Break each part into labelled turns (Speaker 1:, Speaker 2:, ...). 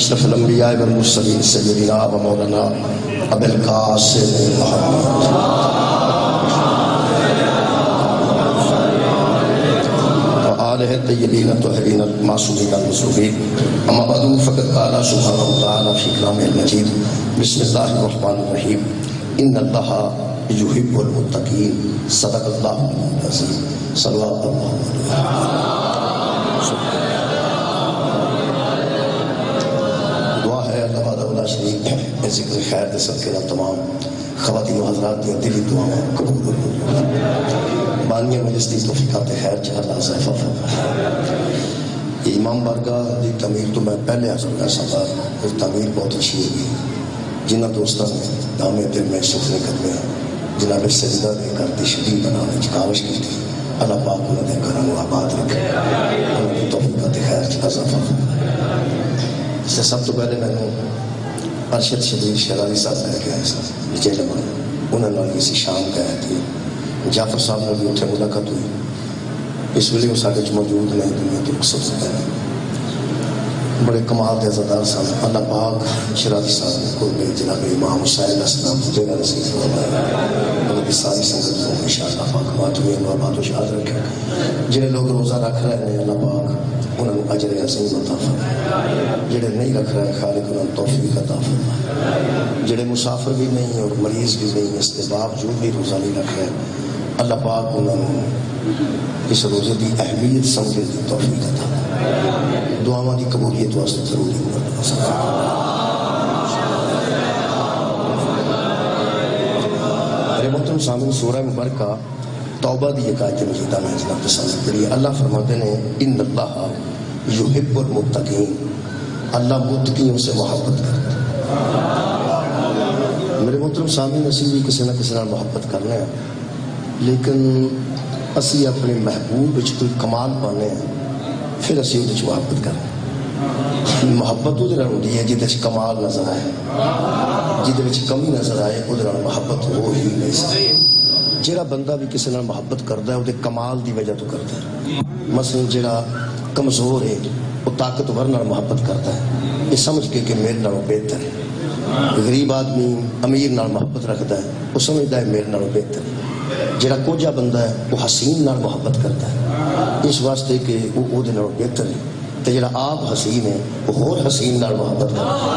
Speaker 1: اشرف الانبیاء والمرسلین سیدنا و مولانا ابی القاسم محمد و آلہ الطیبین الطاہرین المعصومین المصطفین اما بعد فقد قال سبحانہ وتعالی فی کلامہ المجید بسم اللہ الرحمن الرحیم ان اللہ یحب المتقین صدق اللہ العظیم صلوات اللہ علیہ شریف ذکر خیر دے صدقے نال تمام خواتین و حضرات دی دلی دعاواں قبول ہو بانیہ مجلس دی توفیقات خیر چ اللہ ضعیفہ امام بارگاہ دی تعمیر تو میں پہلے حاصل کر سکتا اور تعمیر بہت اچھی ہوگی جنہ دوستان نے دامے دل میں سکھنے قدمے جناب سجدہ دے کر تشریح بنانے کی کاوش کی تھی اللہ پاک انہوں نے گھروں آباد رکھے انہوں نے توفیقات خیر چ اضافہ اس سے سب تو پہلے میں نے ارشد شبیر شراری صاحب کہہ کے آئے صاحب نیچے لگا انہوں نے کسی شام کہے تھے جعفر صاحب نے بھی اتنے ملاقات ہوئی اس ویلے وہ سارے موجود نہیں دنیا تو سب سے پہلے بڑے کمال دے عزادار صاحب اللہ پاک شراری صاحب نے کو میں جناب امام حسین اسلام جگہ نصیب فرمائے انہوں کی ساری سنگت کو انشاءاللہ پاک ماتوی انوار باتو شاد رکھے جنہیں لوگ روزہ رکھ رہے ہیں اللہ پاک انہوں نے اجر عظیم عطا فرمائے جڑے نہیں رکھ رہے خالق انہوں نے توفیق عطا فرمائے جڑے مسافر بھی نہیں اور مریض بھی نہیں اس کے باوجود بھی روزہ نہیں رکھ رہے اللہ پاک انہوں نے اس روزے دی اہمیت سمجھے دی توفیق عطا دعاواں دی قبولیت واسطے ضروری ہوا میرے محترم سامعین سورہ مبارکہ توبہ دی ایک آیت مجیدہ میں اس وقت سامنے پڑھی اللہ فرماتے ہیں ان اللہ یحب المتقین اللہ متقیوں سے محبت کرتا میرے محترم سامعین اسی بھی کسی نہ کسی نال محبت کرنے ہیں لیکن اسی اپنے محبوب وچ کوئی کمال پانے ہیں پھر اسی وہ محبت کرنے محبت وہ دے ہوندی ہے جہدے وچ کمال نظر آئے جہدے وچ کمی نظر آئے وہ دے محبت ہو ہی نہیں سکتی جڑا بندہ بھی کسی نال محبت کرتا ہے وہ کمال دی وجہ تو کرتا ہے مثلا جڑا کمزور ہے وہ طاقتور نال محبت کرتا ہے یہ سمجھ کے کہ میرے نال بہتر ہے غریب آدمی امیر نال محبت رکھتا ہے وہ سمجھتا ہے میرے نال بہتر ہے جڑا کوجا بندہ ہے وہ حسین نال محبت کرتا ہے اس واسطے کہ وہ دے نال بہتر ہے تے جڑا آپ حسین ہے وہ ہور حسین نال محبت کرتا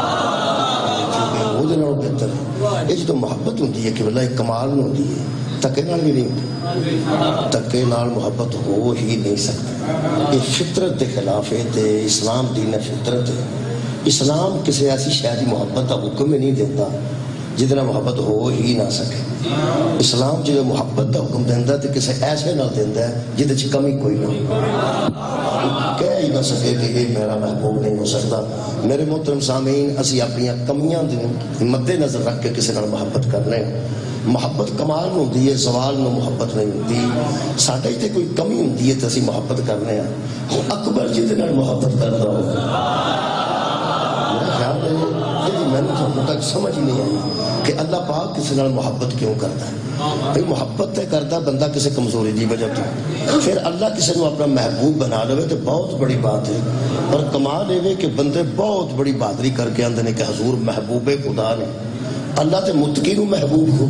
Speaker 1: ہے وہ دے نال بہتر ہے یہ جو محبت ہوندی ہے کہ واللہ ایک کمال ہوندی ہے تکے نال بھی نہیں تکے نال محبت ہو ہی نہیں سکتی یہ فطرت دے خلاف ہے تے اسلام دین فطرت ہے اسلام کسی ایسی شاید محبت کا حکم ہی نہیں دیتا جتنا محبت ہو ہی نہ سکے اسلام جو محبت کا حکم دینا تو کسی ایسے نہ دینا ہے جہد کمی کوئی نہ کہہ ہی نہ سکے کہ یہ میرا محبوب نہیں ہو سکتا میرے محترم سامعین اسی اپنی کمیاں مد نظر رکھ کے کسی نال محبت کرنے محبت کمال میں ہوتی ہے زوال میں محبت نہیں ہوتی ساڈے تے کوئی کمی ہوتی ہے تو اسی محبت کرنے ہیں وہ اکبر جہد نال محبت کرتا ہو میرا خیال ہے میں نے تک سمجھ نہیں آئی کہ اللہ پاک کسی نال محبت کیوں کرتا ہے بھئی محبت تے کرتا بندہ کسی کمزوری دی وجہ تو پھر اللہ کسی نے اپنا محبوب بنا لے تو بہت بڑی بات ہے اور کمال ہے کہ بندے بہت بڑی بہادری کر کے آندے نے کہ حضور محبوب خدا نے اللہ تے متقی نو محبوب ہو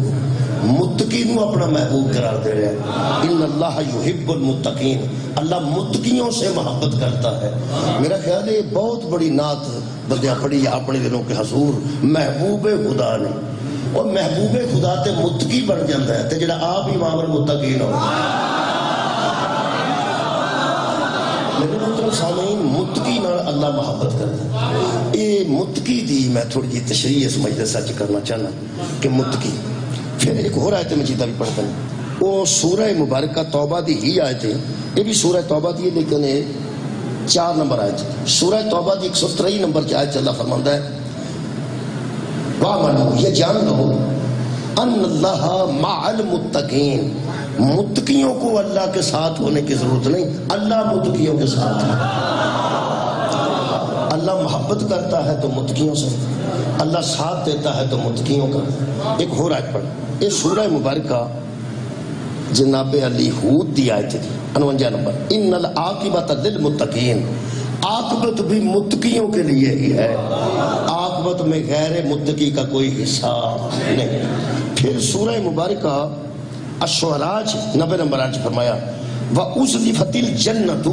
Speaker 1: متقی نو اپنا محبوب قرار دے رہے ہیں ان اللہ یحب المتقین اللہ متقیوں سے محبت کرتا ہے میرا خیال ہے یہ بہت بڑی نعت بندیاں پڑھی اپنے دنوں کے حضور محبوب خدا نے اور محبوب خدا تے متقی بن جاتا ہے تے جڑا آپ امام المتقین ہو میرے مطلب سامعین متقی نال اللہ محبت کرتا ہے یہ متقی دی میں تھوڑی جی تشریح اس مجلس سچ کرنا چاہنا کہ متقی پھر ایک اور آیت مجیدہ بھی پڑھتا ہے وہ سورہ مبارکہ توبہ دی ہی آیت ہے یہ بھی سورہ توبہ دی ہے لیکن 4 نمبر آیت سورہ توبہ دی 123 نمبر کی آیت اللہ فرماتا ہے وَعْمَلُوا یہ جان لو ان اللہ مع المتقین متقیوں کو اللہ کے ساتھ ہونے کی ضرورت نہیں اللہ متقیوں کے ساتھ ہے اللہ محبت کرتا ہے تو متقیوں سے اللہ ساتھ دیتا ہے تو متقیوں کا ایک اور آیت پڑھ یہ سورہ مبارکہ جناب علی ہود دی آیت تھی 49 نمبر ان العاقبۃ للمتقین عاقبت بھی متقیوں کے لیے ہی ہے، عاقبت میں غیر متقی کا کوئی حصہ نہیں۔ پھر سورہ مبارکہ الشعراء 90 نمبر آج فرمایا وَأُزْلِفَتِ الْجَنَّةُ،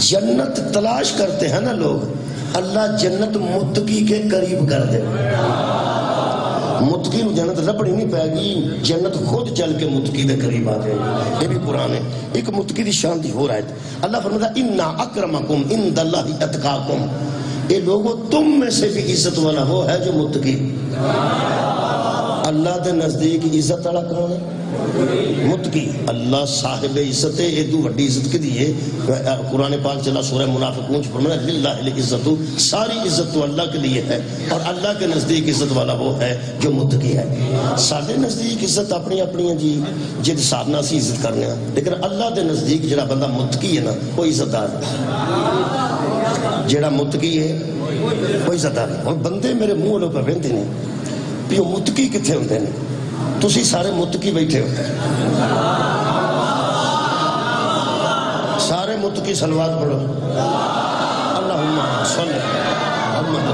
Speaker 1: جنت تلاش کرتے ہیں نا لوگ، اللہ جنت متقی کے قریب کر دے۔ متقی نو جنت لبڑی نہیں پائے گی، جنت خود چل کے متقی دے قریب آ جائے گی۔ یہ بھی قرآن ہے۔ ایک متقی دی شان دی ہو رہا ہے، اللہ فرماتا اِنَّا أَكْرَمَكُمْ عِنْدَ اللَّهِ أَتْقَاكُمْ، اے لوگوں تم میں سے بھی عزت والا وہ ہے جو متقی۔ اللہ دے نزدیک عزت والا کون ہے؟ متقی۔ اللہ صاحب عزت ہے، ایدو وڈی عزت کی دیئے۔ قرآن پاک چلا سورہ منافقون فرمایا للہ العزت، ساری عزت تو اللہ کے لیے ہے، اور اللہ کے نزدیک عزت والا وہ ہے جو متقی ہے۔ سارے نزدیک عزت اپنی اپنی جی جد سارنا سی عزت کرنے ہیں، لیکن اللہ دے نزدیک جڑا بندہ متقی ہے نا وہ عزت دار ہے، جڑا متقی ہے وہ عزت دار ہے۔ اور بندے میرے منہ لوگ پہ بہنتے نہیں بھی وہ متقی کتنے ہوتے ہیں، تسی سارے متقی بیٹھے ہوتے ہیں، سارے متقی صلوات پڑھو اللہم صلی محمد۔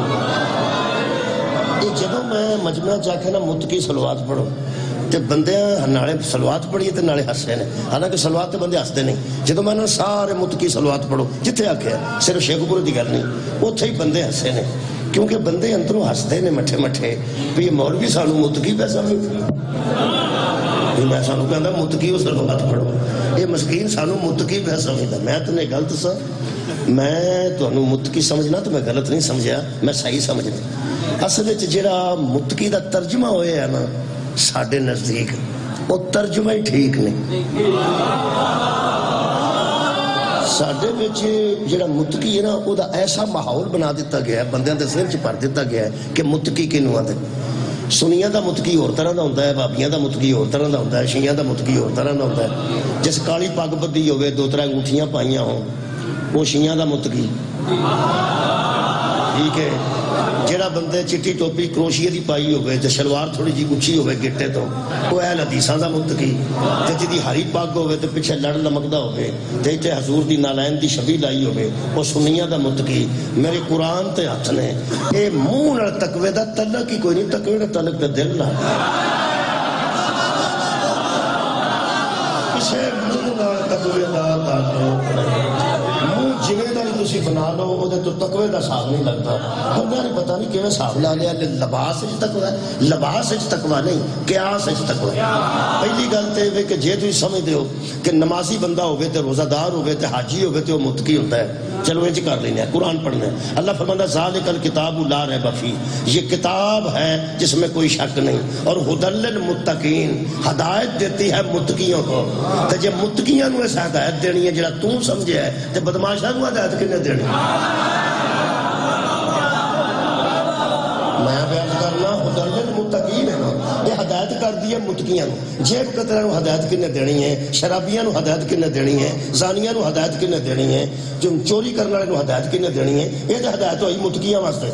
Speaker 1: یہ جدو میں مجمع جا کے نا متقی صلوات پڑھو تے بندے نالے صلوات پڑھیے تے نالے ہسے نے، حالانکہ صلوات تے بندے ہستے نہیں۔ جدو میں نے سارے متقی صلوات پڑھو جتھے آکھیا صرف شیخ پور دی گل نہیں، اوتھے ہی بندے ہسے نے، کیونکہ بندے اندروں ہستے نے مٹھے مٹھے بھی مولوی سانو متقی پہ سمجھتے، میں سانو کہندا متقی وہ صلوات پڑھو، یہ مسکین سانو متقی پہ سمجھتا۔ میں تو نہیں غلط سا، میں تانوں متقی سمجھنا تو میں غلط نہیں سمجھا، میں صحیح سمجھنا۔ اصل وچ جڑا متقی دا ترجمہ ہویا ہے نا ساڈے نزدیک، وہ ترجمہ ہی ٹھیک نہیں۔ ساڈے وچ جڑا متقی ہے نا او دا ایسا ماحول بنا دیتا گیا ہے، بندیاں دے سر چ بھر دیتا گیا ہے کہ متقی کینوں آندے۔ سنیاں دا متقی اور طرح دا ہوندا ہے، بابیاں دا متقی اور طرح دا ہوندا ہے، شیعیاں دا متقی اور طرح دا ہوندا ہے۔ جس کالی پگ بدی ہوئے دو ترے انگوٹھیاں پائیاں ہوں وہ شیعیاں دا متقی، ٹھیک ہے۔ جڑا بندے چٹی ٹوپی کروشیے دی پائی ہوئے تے شلوار تھوڑی جی اونچی ہوئے گٹے تو وہ اہل حدیثاں دا متقی، تے جدی ہری پگ ہوئے تے پیچھے لڑ لمکدا ہوئے تے تے حضور دی نالین دی شبیہ لائی ہوئے وہ سنیاں دا متقی۔ میرے قرآن تے ہاتھ نے، اے منہ نال تقوی دا تعلق ہی کوئی نہیں، تقوی دا تعلق تے دل نال۔ کسے منہ نال تقوی دا تعلق منہ جویں دا تسی بنا لو او دے تو تقوی دا حساب نہیں لگتا۔ بندہ نے پتہ نہیں کیویں حساب لا لیا، لباس وچ تقوی ہے، لباس وچ تقوی نہیں، قیاس وچ تقوی۔ پہلی گل تے اے کہ جے تسی سمجھدے ہو کہ نمازی بندہ ہوے تے روزہ دار ہوے تے حاجی ہوے تے وہ متقی ہوتا ہے، چلو انج کر لینے ہیں، قرآن پڑھنا ہے۔ اللہ فرماتا ہے ذالک الکتاب لا ریب فیہ، یہ کتاب ہے جس میں کوئی شک نہیں، اور ھدی للمتقین، ہدایت دیتی ہے متقیوں کو۔ تے جے متقیاں نو اس ہدایت دینی ہے جڑا تو سمجھے ہے تے بدماشاں نو ہدایت کنے دینی؟ میں بیان کرنا ھدی للمتقین ہے نا، یہ ہدایت کر دی ہے متقیاں نو۔ جیب قطرہ نو ہدایت کنے دینی ہے، شرابیاں نو ہدایت کنے دینی ہے، زانیاں نو ہدایت کنے دینی ہے، جو چوری کرنے والے نو ہدایت کنے دینی ہے؟ یہ تو ہدایت ہوئی متقیاں واسطے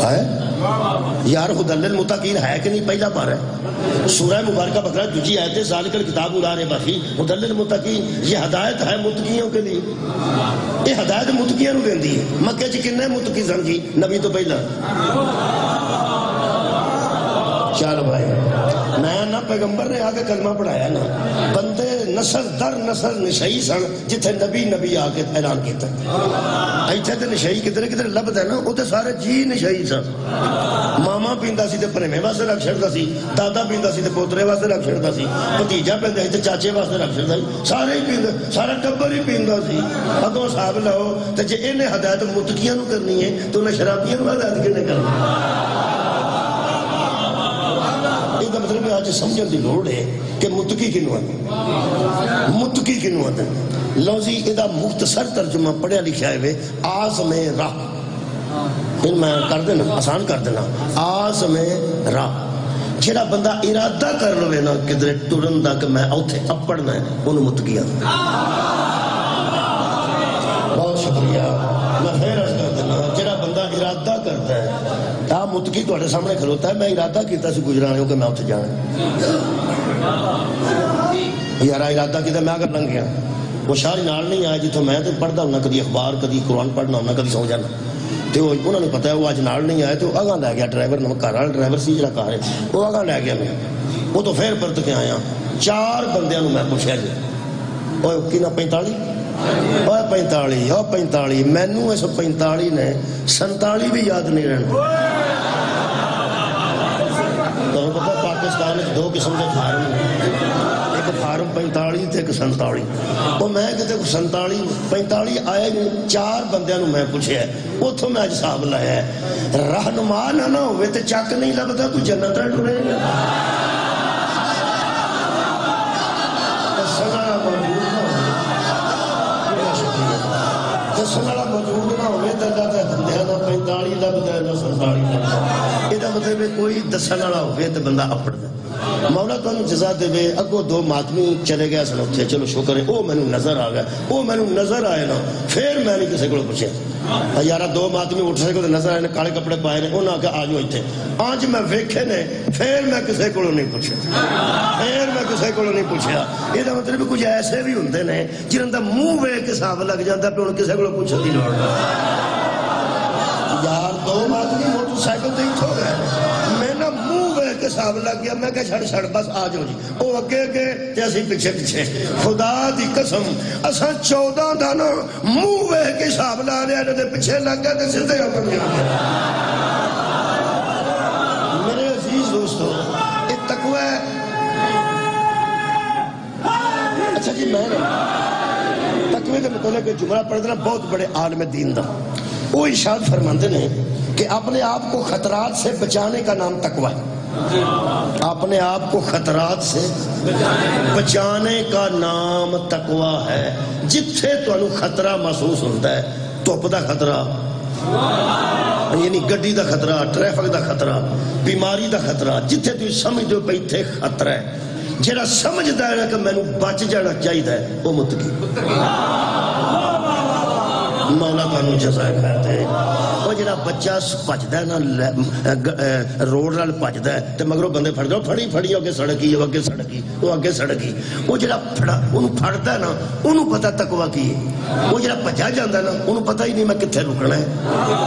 Speaker 1: ہے یار۔ ھدی للمتقین ہے کہ نہیں؟ پہلا بار ہے سورہ مبارکہ بقرہ دوسری آیت ہے ذالک الکتاب لا ریب فیہ ھدی للمتقین، یہ ہدایت ہے متقیوں کے لیے، یہ ہدایت متقیوں کو دیندی ہے۔ مکے چ کنے متقی سن جی نبی تو پہلا؟ چل بھائی میں نہ پیغمبر نے آ کے کلمہ پڑھایا نا، بندے نسل در نسل نشئی سن جتھے نبی آ کے اعلان کیتا۔ ایتھے تے نشئی کدھر کدھر لبدا نا، او تے سارے جی نشئی سن۔ ماما پیندا سی تے پرہیویں واسطے رکھ چھڑدا سی، دادا پیندا سی تے پوترے واسطے رکھ چھڑدا سی، بھتیجا پیندا سی تے چاچے واسطے رکھ چھڑدا سی، سارے ہی پیندا، سارا ٹبر ہی پیندا سی۔ اگوں حساب لاؤ تے جے انہیں ہدایت متقیاں نو کرنی ہے تو انہیں شرابیاں نو ہدایت کنے کرنی؟ مطلب آج سمجھن دی لوڑ ہے کہ متقی کنوں آتے، متقی کنوں آتے۔ لو جی ادا مختصر ترجمہ پڑھیا لکھا ہے آزم راہ، پھر میں کر دینا آسان کر دینا، آزم راہ جڑا بندہ ارادہ کر لوے نا کدھر ٹرن دا کہ میں اوتھے اپڑنا ہے انہوں متقی آتے۔ بہت شکریہ، میں پھر عرض کر دینا جڑا بندہ ارادہ کرتا ہے، متقی تواڈے سامنے کھلوتا ہے، میں ارادہ کیتا سی گجرانے کہ میں اتنے جانا، یار ارادہ کیتا میں اگر لنگھ گیا وہ شاہ نال نہیں آیا جتوں میں تو پڑھتا ہونا، کدی اخبار کدی قرآن پڑھنا ہونا، کدی سو جانا، تو انہوں نے پتا ہے وہ اج نال نہیں آیا، تو اگاں لے گیا ڈرائیور، گھر والا ڈرائیور سی جڑا کار ہے وہ اگاں لے گیا میں، وہ تو پھر پرت کے آیا 4 بندیاں میں پوچھا جی کی نہ 45 45 مینوں اس 45 نے 47 بھی یاد نہیں رہنا۔ تمہیں پتا پاکستان 2 قسم کے فارم ہیں، ایک فارم 45 تے ایک 47، تو میں کہتے 47 45 آئے گئے 4 بندیاں میں پوچھے اتوں میں حساب لایا ہے، رہنما نہ ہوئے تو چک نہیں لبتا، تو جنت ڈرے سنالا موجود نہ ہوئے تو بندے نہ 45 لبدا ہے نہ 47 لبدا، یہ مطلب کوئی دسن والا ہوئے تو بندہ اپڑتا۔ مولا تمہیں جزا دے، اگوں 2 ماتمی چلے گئے سن اتنے، چلو شکر ہے وہ مینوں نظر آ گیا، وہ مینوں نظر آئے نا، پھر میں نہیں کسی کو پوچھا یار 2 ماتمی اٹھ سکے نظر آئے، کالے کپڑے پائے نے، انہوں نے کہا آ جاؤ اتنے، آج میں ویکھے نے، پھر میں کسی کو نہیں پوچھا، یہ مطلب کچھ ایسے بھی ہوندے نے جنہوں کا منہ ویکھ کے حساب لگ جاتا پہ کسی کو پوچھنے کی لوڑ یار 2 آدمی موٹر سائیکل تے ہو گئے، میں نہ منہ ویکھ کے حساب لگ گیا، میں کہا چھڑ بس آ جاؤ جی، وہ اگے تے اسی پیچھے خدا دی قسم اساں 14 دا نا منہ ویکھ کے حساب لا رہے ہیں، تے پیچھے لگ گیا تے سیدھے ہو گیا۔ میرے عزیز دوستو یہ تقوی ہے۔ اچھا جی میں تقوی کے متعلق جملہ پڑھ دینا، بہت بڑے عالم دین دا وہ ارشاد فرماتے ہیں کہ اپنے آپ کو خطرات سے بچانے کا نام تقوی ہے، اپنے آپ کو خطرات سے بچانے کا نام تقوی ہے۔ جتھے تانوں خطرہ محسوس ہوتا ہے، دھوپ دا خطرہ یعنی گڈی دا خطرہ، ٹریفک دا خطرہ، بیماری دا خطرہ، جتھے تھی سمجھ دو پہ اتنے خطرہ ہے، جڑا سمجھدا ہے کہ مینوں بچ جانا چاہیے وہ متقی مولا تانوں جزائے خیر دے۔ وہ جڑا بچہ بھجدا ہے نا روڈ نال بھجدا ہے تے مگروں بندے پھڑ دے پھڑی اگے سڑکی اگے سڑکی وہ اگے سڑکی، وہ جڑا اونوں پھڑدا ہے نا اونوں پتہ تقوی کی ہے، وہ جڑا بھجا جاندا ہے نا اونوں پتہ ہی نہیں میں کتھے رکنا ہے،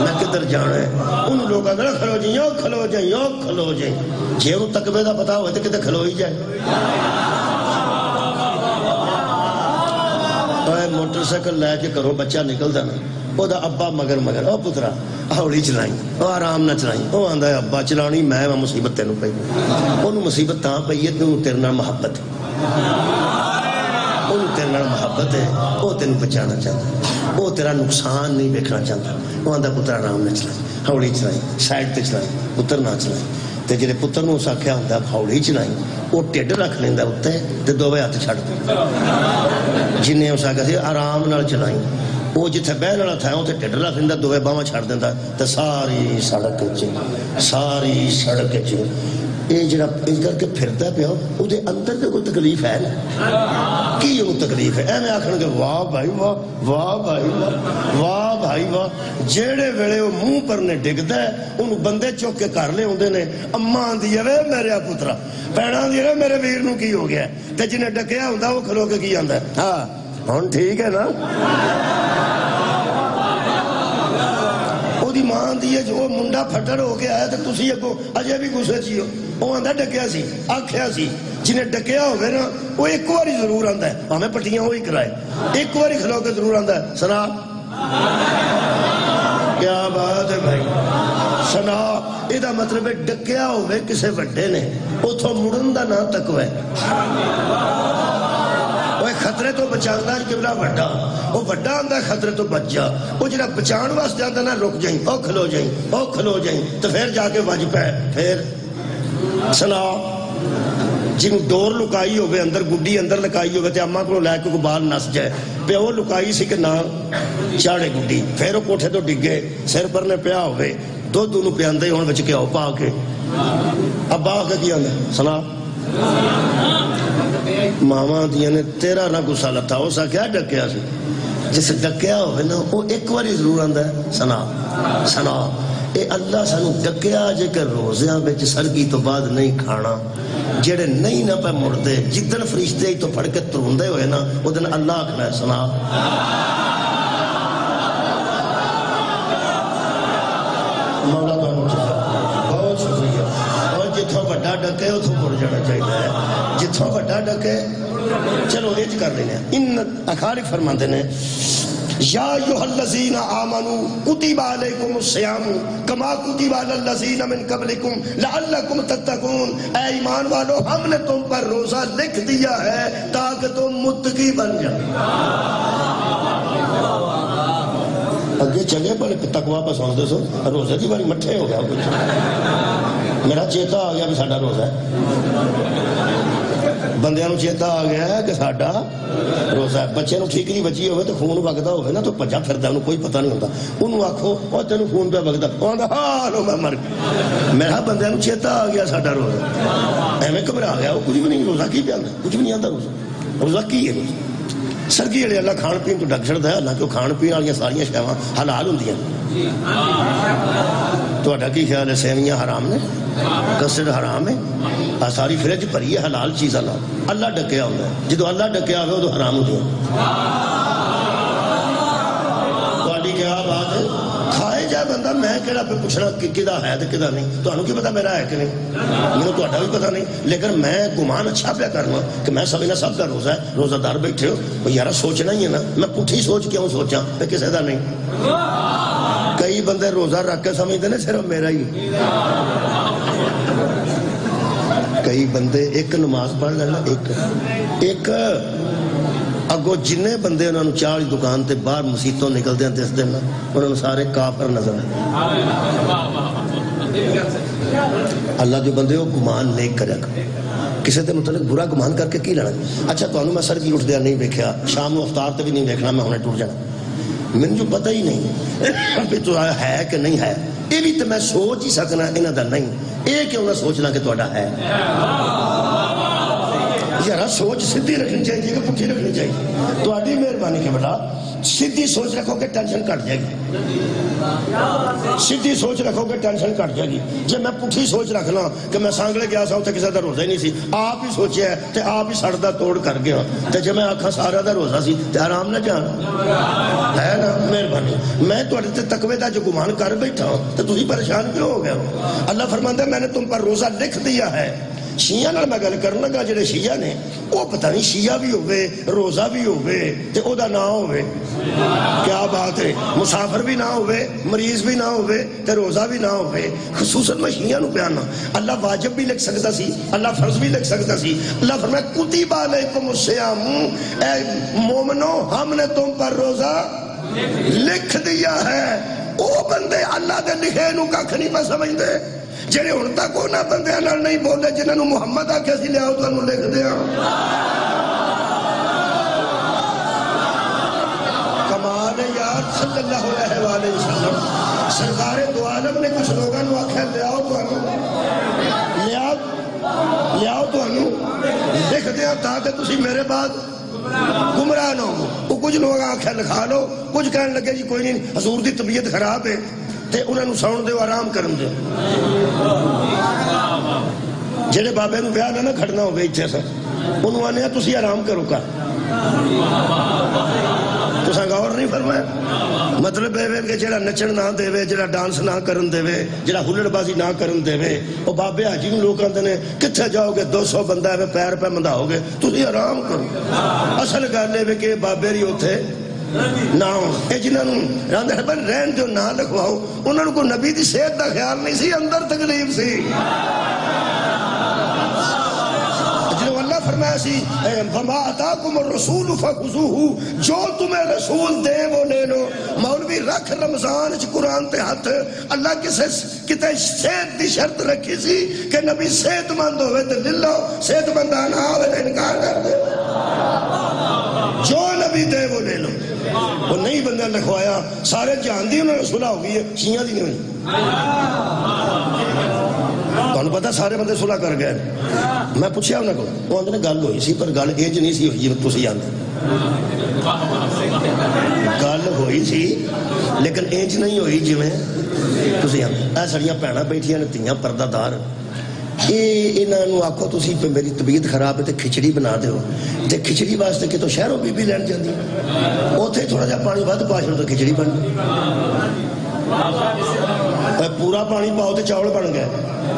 Speaker 1: میں کدھر جانا ہے، اونوں لوگ آندے کھلو جائیں کھلو جائیں کھلو جائیں، جے اونوں تقوی دا پتہ ہوئے تے کتے کھلو ہی جائے۔ موٹر سائیکل لے کے گھروں بچہ نکلتا نا، وہ ابا مگر او پترا ہولی چلائی، وہ آرام نہ چلائی، وہ آندا ہے ابا چلانی میں مصیبت تینوں پئی، انہوں مصیبت تاں پئی ہے کہ انہوں تیرے نال محبت ہے، انہوں تیرے نال محبت ہے، وہ تینوں بچانا چاہتا ہے، وہ تیرا نقصان نہیں دیکھنا چاہتا، وہ آندا پترا آرام نہ چلائی، ہولی چلائی، سائڈ تے چلائی، پتر نہ چلائی، تے جڑے پتر نوں اس آکھیا ہوندا ہولی چلائی، وہ ٹھڈ رکھ لیندا اوتے تے دوویں ہاتھ چھڈ دیندا، جنہیں اس آگے سے آرام نال چلائیں، وہ جتھے بہن والا تھا اتنے ٹھڈ رکھ لیندا، دوویں باواں چھڈ دیندا تے ساری سڑک یہ جڑا اس کر کے پھردا پیا وہ اندر تے کوئی تکلیف ہے نا کی وہ تکلیف ہے، ایویں آکھن گے واہ بھائی واہ واہ بھائی واہ واہ بھائی واہ، جیڑے ویلے وہ منہ پر نے ڈگدا ہے انہوں بندے چوک کے گھر لے آندے نے، اماں آندی ہے وے میرے پترا، بھیڑاں آندی ہے میرے ویر نوں کی ہو گیا ہے، تے جنہیں ڈکیا ہوندا وہ کھلو کے کی آندا ہے ہاں ہن ٹھیک ہے نا، وہ ماں آندی ہے جو وہ منڈا پھٹڑ ہو کے آیا تو تسی اگوں اجے بھی غصے چی ہو، وہ آندا ڈکیا سی آکھیا سی، جنہیں ڈکیا ہوئے نا وہ ایک باری ضرور آندا ہے، ہمیں پٹیاں وہی کرائے، ایک باری کھلو کے ضرور آندا ہے سنا کیا بات ہے بھائی سنا، یہ مطلب ہے ڈکیا ہوئے کسے وڈے نے اتھوں مڑن دا نہ تقوی ہے، وہ خطرے تو بچاندہ ہے قبلہ وڈا، وہ وڈا آندہ ہے خطرے تو بچ جا، وہ جنہا بچان واسطے جاندہ نا رک جائیں او کھلو جائیں تو پھر جا کے واجب ہے، پھر سنا جن ڈور لکائی ہوئے اندر گڈی اندر لکائی ہوئے تے اماں کو لے کے بال نس جائے پہ وہ لکائی سی کہ نہ چاڑے گڈی، پھر وہ کوٹھے تو ڈگے سر پر نے پیا ہوئے دو دونوں پیاندے ہون بچ کے آؤ پا کے ابا آ کے کی آندہ سنا ماما دیا نے تیرا نہ گسا لتا ہو سا کیا ڈکیا سی، جس ڈکیا ہوئے نا وہ ایک باری ضرور آندہ ہے سنا اے اللہ سانو ڈکیا جے کہ روزیاں بچ سرگی تو بعد نہیں کھانا، جڑے نہیں نہ پہ مڑتے جدن فرشتے ہی تو پڑھ کے تروندے ہوئے نا وہ دن اللہ آکھنا ہے سنا مولا بہت شکریہ اور جتھوں بڑا ڈکے اتھوں مڑ جانا چاہیے جتھوں بڑا ڈکے چلو ایج کر لینے ان اخارق فرماتے ہیں یا ایھا الذین آمنوا کتب علیکم الصیام کما کتب علی الذین من قبلکم لعلکم تتقون اے ایمان والو ہم نے تم پر روزہ لکھ دیا ہے تاکہ تم متقی بن جاؤ اگے چلے بڑے تقوی پسند دے سو روزے دی باری مٹھے ہو گیا کچھ میرا چیتا آ گیا بھی ساڈا روزہ ہے بندیاں نو چیتا آ گیا ہے کہ ساڈا روزہ ہے بچے نو ٹھیکری بچی ہوئے تو خون وگدا ہوئے نا تو بھجا پھردا انہوں کوئی پتہ نہیں ہوتا انہوں آکھو او تینوں خون پہ وگدا اوندا ہاں لو میں مر گیا میرا بندیاں نو چیتا آ گیا ساڈا روزہ ایویں گھبرا گیا وہ کچھ بھی نہیں روزہ کی پیاندا کچھ بھی نہیں آندا روزہ کی ہے روزہ سرگی والے اللہ کھان پین تو ڈک چھڑدا ہے حالانکہ کھان پین والیاں ساریاں شیواں حلال ہوندیاں تہاڈا کی خیال ہے سیویاں حرام نے کسٹرڈ حرام ہے ساری فریج بھری ہے حلال چیز اللہ ڈکیا ہوتا ہے جدو اللہ ڈکیا ہوئے وہ تو حرام ہوتی ہے تہاڈی کیا بات ہے کھائے جائے بندہ میں کہڑا پہ پوچھنا کہ کدا ہے تو کدا نہیں تہانوں کی پتا میرا ہے کہ نہیں مجھے تہاڈا بھی پتا نہیں لیکن میں گمان اچھا پیا کرنا کہ میں سب سب کا روزہ ہے روزہ دار بیٹھے ہو یار سوچنا ہی ہے نا میں پٹھی سوچ کیوں سوچاں پہ کسی کا نہیں کئی بندے روزہ رکھ کے سمجھتے ہیں صرف میرا ہی کئی بندے ایک نماز پڑھ لینا ایک اگو جنے بندے انہوں نے چاہ دکان تے باہر مسیتوں نکلتے ہیں دس دن انہوں نے سارے کافر نظر ہیں اللہ جو بندے ہو گمان نیک کرے کسی تے متعلق برا گمان کر کے کی لینا اچھا تو انہوں میں سر کی اٹھ دیا نہیں دیکھا شام کو افطار تے بھی نہیں دیکھنا میں ہونے ٹوٹ جانا میں جو پتہ ہی نہیں تو ہے کہ نہیں ہے یہ بھی تو میں سوچ ہی سکنا انہوں دا نہیں یہ کیوں نہ سوچنا کہ توڑا ہے یارا سوچ سدھی رکھنی چاہیے کہ پٹھی رکھنی چاہیے تو آدھی مہربانی کے بڑا سدھی سوچ رکھو کہ ٹینشن کٹ جائے گی سدھی سوچ رکھو کہ ٹینشن کٹ جائے گی جب میں پٹھی سوچ رکھنا کہ میں سانگلے گیا سا تو کسی دا روزہ ہی نہیں سی آپ ہی سوچے ہے تو آپ ہی سڑدا توڑ کر گیا تو جب میں آکھا سارا دا روزہ سی تو آرام نہ جانا ہے نا مہربانی میں تو تقوی دا جو گمان کر بیٹھا ہوں تو تھی پریشان کیوں ہو گیا ہو اللہ فرماتا ہے میں نے تم پر روزہ لکھ دیا ہے شیعہ نال میں گل کرن لگا جڑے شیعہ نے وہ پتہ نہیں شیعہ بھی ہوئے روزہ بھی ہوئے تے او دا نہ ہوئے کیا بات ہے مسافر بھی نہ ہوئے مریض بھی نہ ہوئے تے روزہ بھی نہ ہوئے خصوصاً میں شیعہ نو پیانا اللہ واجب بھی لکھ سکتا سی اللہ فرض بھی لکھ سکتا سی اللہ فرمایا کتب علیکم الصیام اے مومنو ہم نے تم پر روزہ لکھ دیا ہے او بندے اللہ دے لکھے نو ککھ نہیں پہ سمجھ دے جڑے ہن تک انہاں بندیاں نال نہیں بولے جنہاں نوں محمد آکھیا سی لیاؤ تانوں لکھ دیاں کمال ہے یار صلی اللہ علیہ وآلہ وسلم سرکار دو عالم نے کچھ لوگوں نے آکھیا لیاؤ تانوں لکھ دیاں تاکہ تسی میرے بعد گمراہ نہ ہو وہ کچھ لوگ آکھیا لکھا لو کچھ کہنے لگے جی کوئی نہیں حضور دی طبیعت خراب ہے تے انہوں نے ساؤن دے آرام کرن دے جڑے بابے نو بیاہ نہ کھڑنا ہو گئی اتھے سے انہوں آنے تسی آرام کرو کا تو سا غور نہیں فرمایا مطلب ہے کہ جڑا نچن نہ دے وے جڑا ڈانس نہ کرن دے وے جڑا ہلڑ بازی نہ کرن دے وے او بابے حاجی نو لوگ کہندے نے کتھے جاؤ گے 200 بندہ ہے پیر پہ منداؤ گے تسی آرام کرو اصل گل ہے کہ بابے ری اوتھے نہ اے جنہاں نوں راندے بن رہن جو نہ لکھواؤ انہاں نوں کو نبی دی صحت دا خیال نہیں سی اندر تکلیف سی جنہوں اللہ فرمایا سی وما اتاکم الرسول فخذوہ جو تمہیں رسول دے وہ لے لو مولوی رکھ رمضان چ قرآن تے ہاتھ اللہ کتے صحت دی شرط رکھی سی کہ نبی صحت مند ہوئے تے لے لو صحت مندہ نہ ہوئے تے انکار کر دے جو نبی دے وہ لے لو وہ نہیں بندہ لکھوایا سارے جہان دی انہوں نے صلح ہو گئی ہے شیعہ دی نہیں ہوئی تو انہوں پتا سارے بندے صلح کر گئے میں پوچھیا انہوں کو وہ اندر گل ہوئی سی پر گل ایج نہیں سی ہوئی تو سی آندے گل ہوئی سی لیکن ایج نہیں ہوئی جی میں تو سی آندے اے سڑیاں پیڑا بیٹھیاں نے تیاں پردہ دار انہوں آخو تسی میری طبیعت خراب ہے تو کھچڑی بنا دیو، تے کھچڑی واسطے کتوں شہروں بی بی لین جاندی، اوتھے تھوڑا جہا پانی ود پا چھوڑو تو کھچڑی بن گئی، پورا پانی پاؤ تو چاول بن گئے،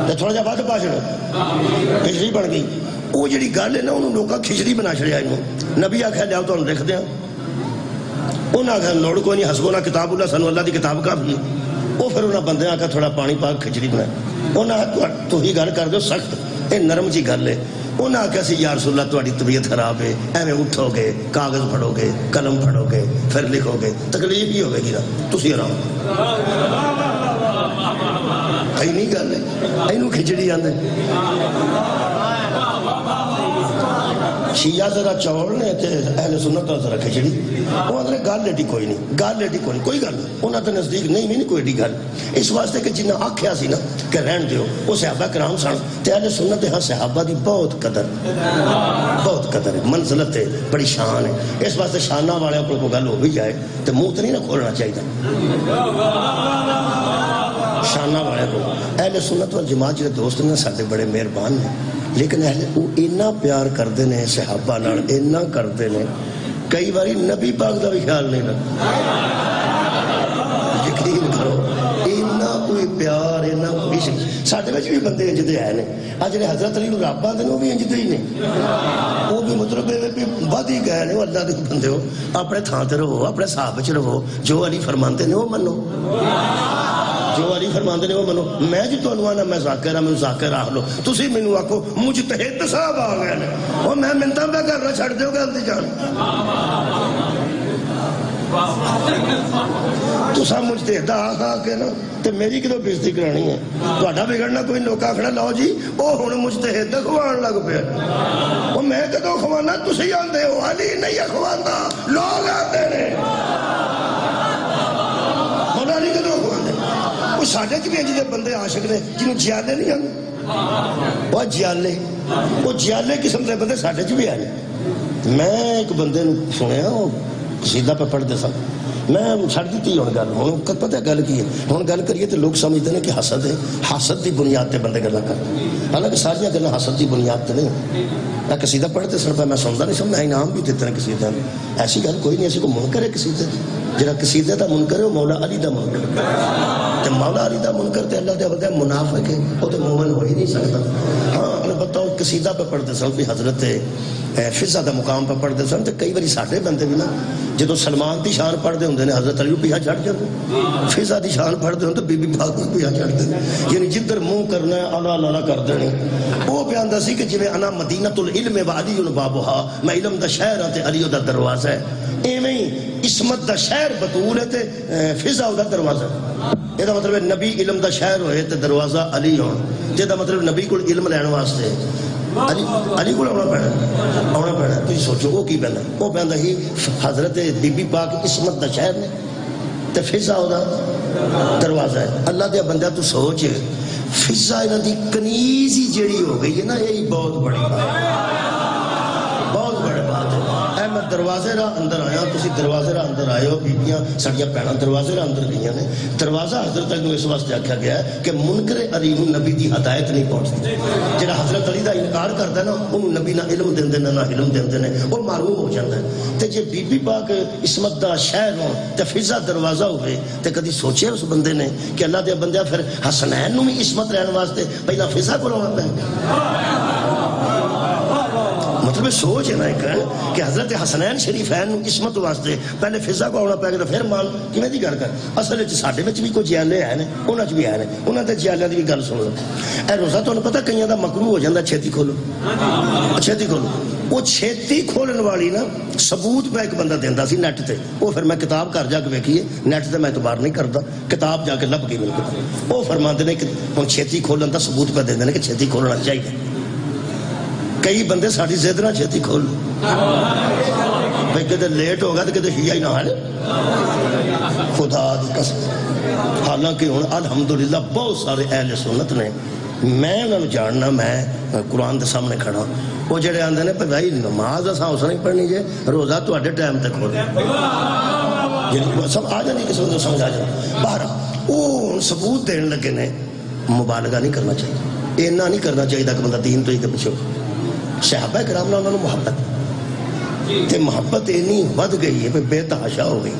Speaker 1: تے تھوڑا جہا ود پا چھوڑو کھچڑی بن گئی۔ وہ جڑی گل ہے نا انہوں لوگوں کھچڑی بنا چھڑیا، نبی آخیا لیاؤ تمہیں لکھ دیا، انہوں آخیا لوڑ کوئی نہیں، حسبنا کتاب اللہ، سانو اللہ دی کتاب کافی ہے۔ وہ پھر انہوں بندے آخیا تھوڑا پانی پا کھچڑی بنایا، انہوں آخیا تو ہی گل کر دو سخت، یہ نرم جی گل ہے۔ انہوں آخیا سی یا رسول اللہ تہاڈی طبیعت خراب ہے، ایویں اٹھو گے کاغذ پھڑو گے قلم پھڑو گے پھر لکھو گے تکلیف ہی ہوے گی نا، تسی آرام اینی گل ہے، اینوں کھچڑی آندے۔ شیعہ ذرا چاول نے تے اہل سنت ذرا کھچڑی، وہ اندر گل ایڈی کوئی نہیں، گل ایڈی کوئی نہیں، کوئی گل انہاں تے نزدیک نہیں بھی نہیں کوئی ایڈی گل، اس واسطے کہ جنہیں آکھیا سی نا کہ رہن دیو وہ صحابہ کرام سن، تے اہل سنت ہاں صحابہ دی بہت قدر ہے، منزلت ہے، بڑی شان ہے، اس واسطے شانہ والے کو گل ہو بھی جائے تے منہ تے نہیں نہ کھولنا چاہیے، شانہ والے کو۔ اہل سنت والجماعت جڑے دوست نے سارے بڑے مہربان نے، لیکن اہل وہ اتنا پیار کرتے ہیں صحابہ نال، اتنا کرتے ہیں کئی باری نبی پاک کا بھی خیال نہیں رکھتے، یقین کرو اتنا کوئی پیار اتنا کوئی عشق۔ ساڈے وچ بھی بندے انج دے ہے نے، آ جڑے حضرت علی نوں رب آندے نے وہ بھی انج دے ہی نے، وہ بھی مطلب ود ہی گئے نے، اللہ دے بندے ہو اپنے تھان تے رہو، اپنے صحابہ وچ رہو، جو علی فرماندے نے وہ منو، جو علی فرماندے نے وہ منو۔ میں جی تانوں آنا میں ذاکر ہاں، میں ذاکر آکھ لو، تسی مینوں آکھو مجتہد صاحب آ گئے نے، وہ میں منتاں پہ کرنا چھڑ دیو گل دی جان، تساں مجتہد آ کے نا تے میری کدوں بےزتی کرانی ہے، تہاڈا بگڑنا کوئی لوک آکھنا لو جی وہ ہن مجتہد کھوان لگ پیا، وہ میں کدوں کھوانا، تسی آندے ہو علی نہیں کھواندا، لوگ آندے نے علی کدوں کھواندے۔ وہ ساڈے چ بھی انج دے بندے عاشق نے جنوں جیالے نہیں آندے، وہ جیالے قسم دے بندے ساڈے چ بھی آئے۔ میں ایک بندے نوں سنیا وہ قصیدہ پہ پڑھتے سن، میں چھڑ دیتی ہوں گل، ہوں پتہ گل کی ہے، ہوں گل کریے تو لوگ سمجھتے ہیں کہ حسد ہے، حسد کی بنیاد تے بندے گلاں کرتے، حالانکہ ساری گلاں حسد کی بنیاد تے نہیں۔ میں قصیدہ پڑھتے سن پہ میں سنتا نہیں سن، میں انعام بھی دیتے ہیں قصیدہ میں، ایسی گل کوئی نہیں، ایسی کو منکر ہے قصیدے جڑا قصیدے دا منکر ہے وہ مولا علی دا منکر ہے، تے مولا علی دا منکر تے اللہ دے بندے منافق ہے، وہ تو مومن ہو ہی نہیں سکتا۔ ہاں میں بتاؤں قصیدہ پہ پڑھتے سن بھی حضرت فضا دا مقام پہ پڑھتے سن، تو کئی باری ساڈے بندے بھی نا جدو سلمان دی شان پڑھتے ہوں نے حضرت علی پیچھا چڑھ جاتے، فضا دی شان پڑھتے ہوں تو بی بی پاک کو پیچھا چڑھتے، یعنی جدھر منہ کرنا ہے الا لالا کر دینے۔ وہ بیاندا سی کہ جویں انا مدینۃ العلم و علی بابھا، میں علم دا شہر ہاں تے علی دا دروازہ ہے، ایویں ہی عصمت دا شہر بطول ہے تے فضا دا دروازہ ہے۔ یہ مطلب ہے نبی علم دا شہر ہوئے تے دروازہ علی ہون، جہاں مطلب نبی کو علم لین واسطے علی کو آنا پینا۔ تھی سوچو وہ کی پہنا، وہ پہنتا ہی حضرت بی بی پاک عصمت دا شہر نے تے فضا دا دروازہ ہے۔ اللہ دے بندہ تو سوچ فضا انہاں دی کنیز ہی جڑی ہو گئی ہے نا، یہی بہت بڑی بات ہے، بہت بڑی بات ہے۔ اے میں دروازے راہ اندر آیا، تسی دروازے راہ اندر آئے ہو، بیبیاں سڑیاں پیڑاں دروازے راہ اندر گئیاں نے۔ دروازہ حضرت علی اس واسطے آکھا گیا ہے کہ منکر علی نوں نبی دی ہدایت نہیں پہنچتی، جڑا حضرت علی دا انکار کردا ہے نا انہوں نبی نہ علم دیندے نہ علم دیندے نے، وہ محروم ہو جاندا ہے۔ تے جے بی بی پاک عصمت دا شہر ہو تے فضا دروازہ ہوئے تے کدی سوچے اس بندے نے کہ اللہ دے بندے پھر حسنین نوں بھی عصمت رہن واسطے پہلا فضا کو آنا پے، مطلب سوچ ہے نا ایک کہ حضرت حسنین شریفین عصمت واسطے پہلے فضا کو آنا پائے گا، پھر مان کیویں دی گل کر۔ اصل وچ ساڈے وچ بھی کوئی جیالے ہے نے، انہاں وچ بھی ہے نے، انہاں دے جیالیاں دی بھی گل سن لو۔ اے روزہ تانوں پتہ کئیاں دا مکروہ ہو جاندا چھتی کھولو، چھتی کھولو۔ وہ چھتی کھولن والی نا ثبوت پہ ایک بندہ دیندا سی نیٹ تے، وہ پھر میں کتاب گھر جا کے ویکھیے، نیٹ تے میں اعتبار نہیں کردا، کتاب جا کے لب کے مل کتاب، وہ فرماندے نے کہ ہن چھتی کھولن دا ثبوت پہ دیندے نے کہ چھتی کھولنا چاہیے۔ کئی بندے ساری ضد نہ چھتی کھول بھائی کدے لیٹ ہوگا تو کدے شیعہ ہی نہ آئے خدا دی قسم۔ حالانکہ ہوں الحمدللہ بہت سارے اہل سنت نے، میں انہوں نے جاننا، میں قرآن دے سامنے کھڑا، وہ جڑے آندے نے بھائی نماز اساں اس نہیں پڑھنی جے روزہ تواڈے ٹائم تے کھول، سب آ جاندی قسم تو سمجھ آ جاندی۔ باہر وہ ثبوت دین لگے نے، مبالغہ نہیں کرنا چاہیے۔ اینا نہیں کرنا چاہیے کہ بندہ دین تو ہی کے پیچھے صحابہ کرام نے انہوں نے محبت تے محبت اینی ود گئی ہے بے تحاشا ہو گئی.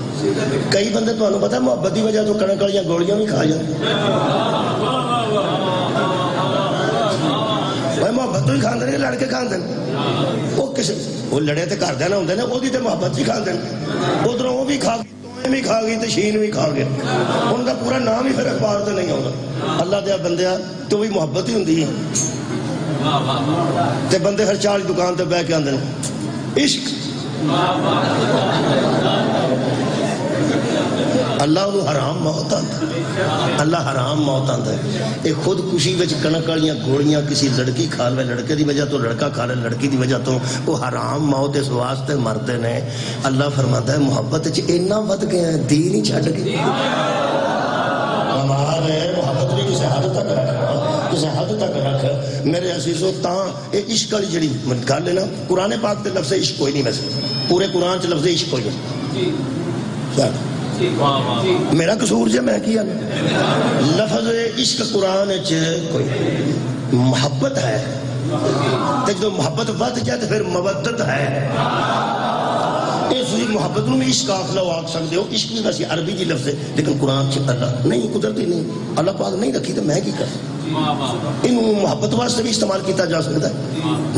Speaker 1: کئی بندے تو پتا محبت کی وجہ تو کڑک والی گولیاں بھی کھا جاتے محبت تو ہی کھاندے نہیں لڑ کے کھاندے وہ کسی وہ لڑے تے گھر دے نہ ہوندے نے وہ دی تے محبت ہی کھاندے ادھروں وہ بھی کھا گئی بھی کھا گئی تے شین بھی کھا گیا ان کا پورا نام ہی پھر اخبار تے نہیں ہوگا. اللہ دیا بندیا تو بھی محبت ہی ہوندی ہے تے بندے ہر چال دکان تے بیٹھ کے آندے عشق اللہ انہوں حرام موت آتا ہے. اللہ حرام موت آتا ہے. ایک خود کشی وچ کنک والیاں گولیاں کسی لڑکی کھا لے لڑکے دی وجہ تو لڑکا کھا لے لڑکی دی وجہ تو وہ حرام موت اس واسطے مرتے نے. اللہ فرماتا ہے محبت وچ اینا ود گیا ہے دین ہی چھڈ گئے. ہمارے محبت بھی کسی حد تک رکھ کسی حد تک رکھ میرے عزیزو تاں اے عشق والی جڑی گل ہے نا قرآن پاک تے لفظ عشق کوئی نہیں ویسے پورے قرآن چ لفظ عشق کوئی نہیں. میرا قصور جے میں کیا لفظ عشق قرآن چ کوئی محبت ہے تے جو محبت ود جائے تو پھر مودت ہے. اس محبت میں عشق آخ لو آخ سکتے ہو عشق بھی ویسے عربی کی لفظ ہے لیکن قرآن چ اللہ نہیں قدرتی نہیں اللہ پاک نہیں رکھی تو میں کی کر انہوں محبت واسطے بھی استعمال کیتا جا سکتا ہے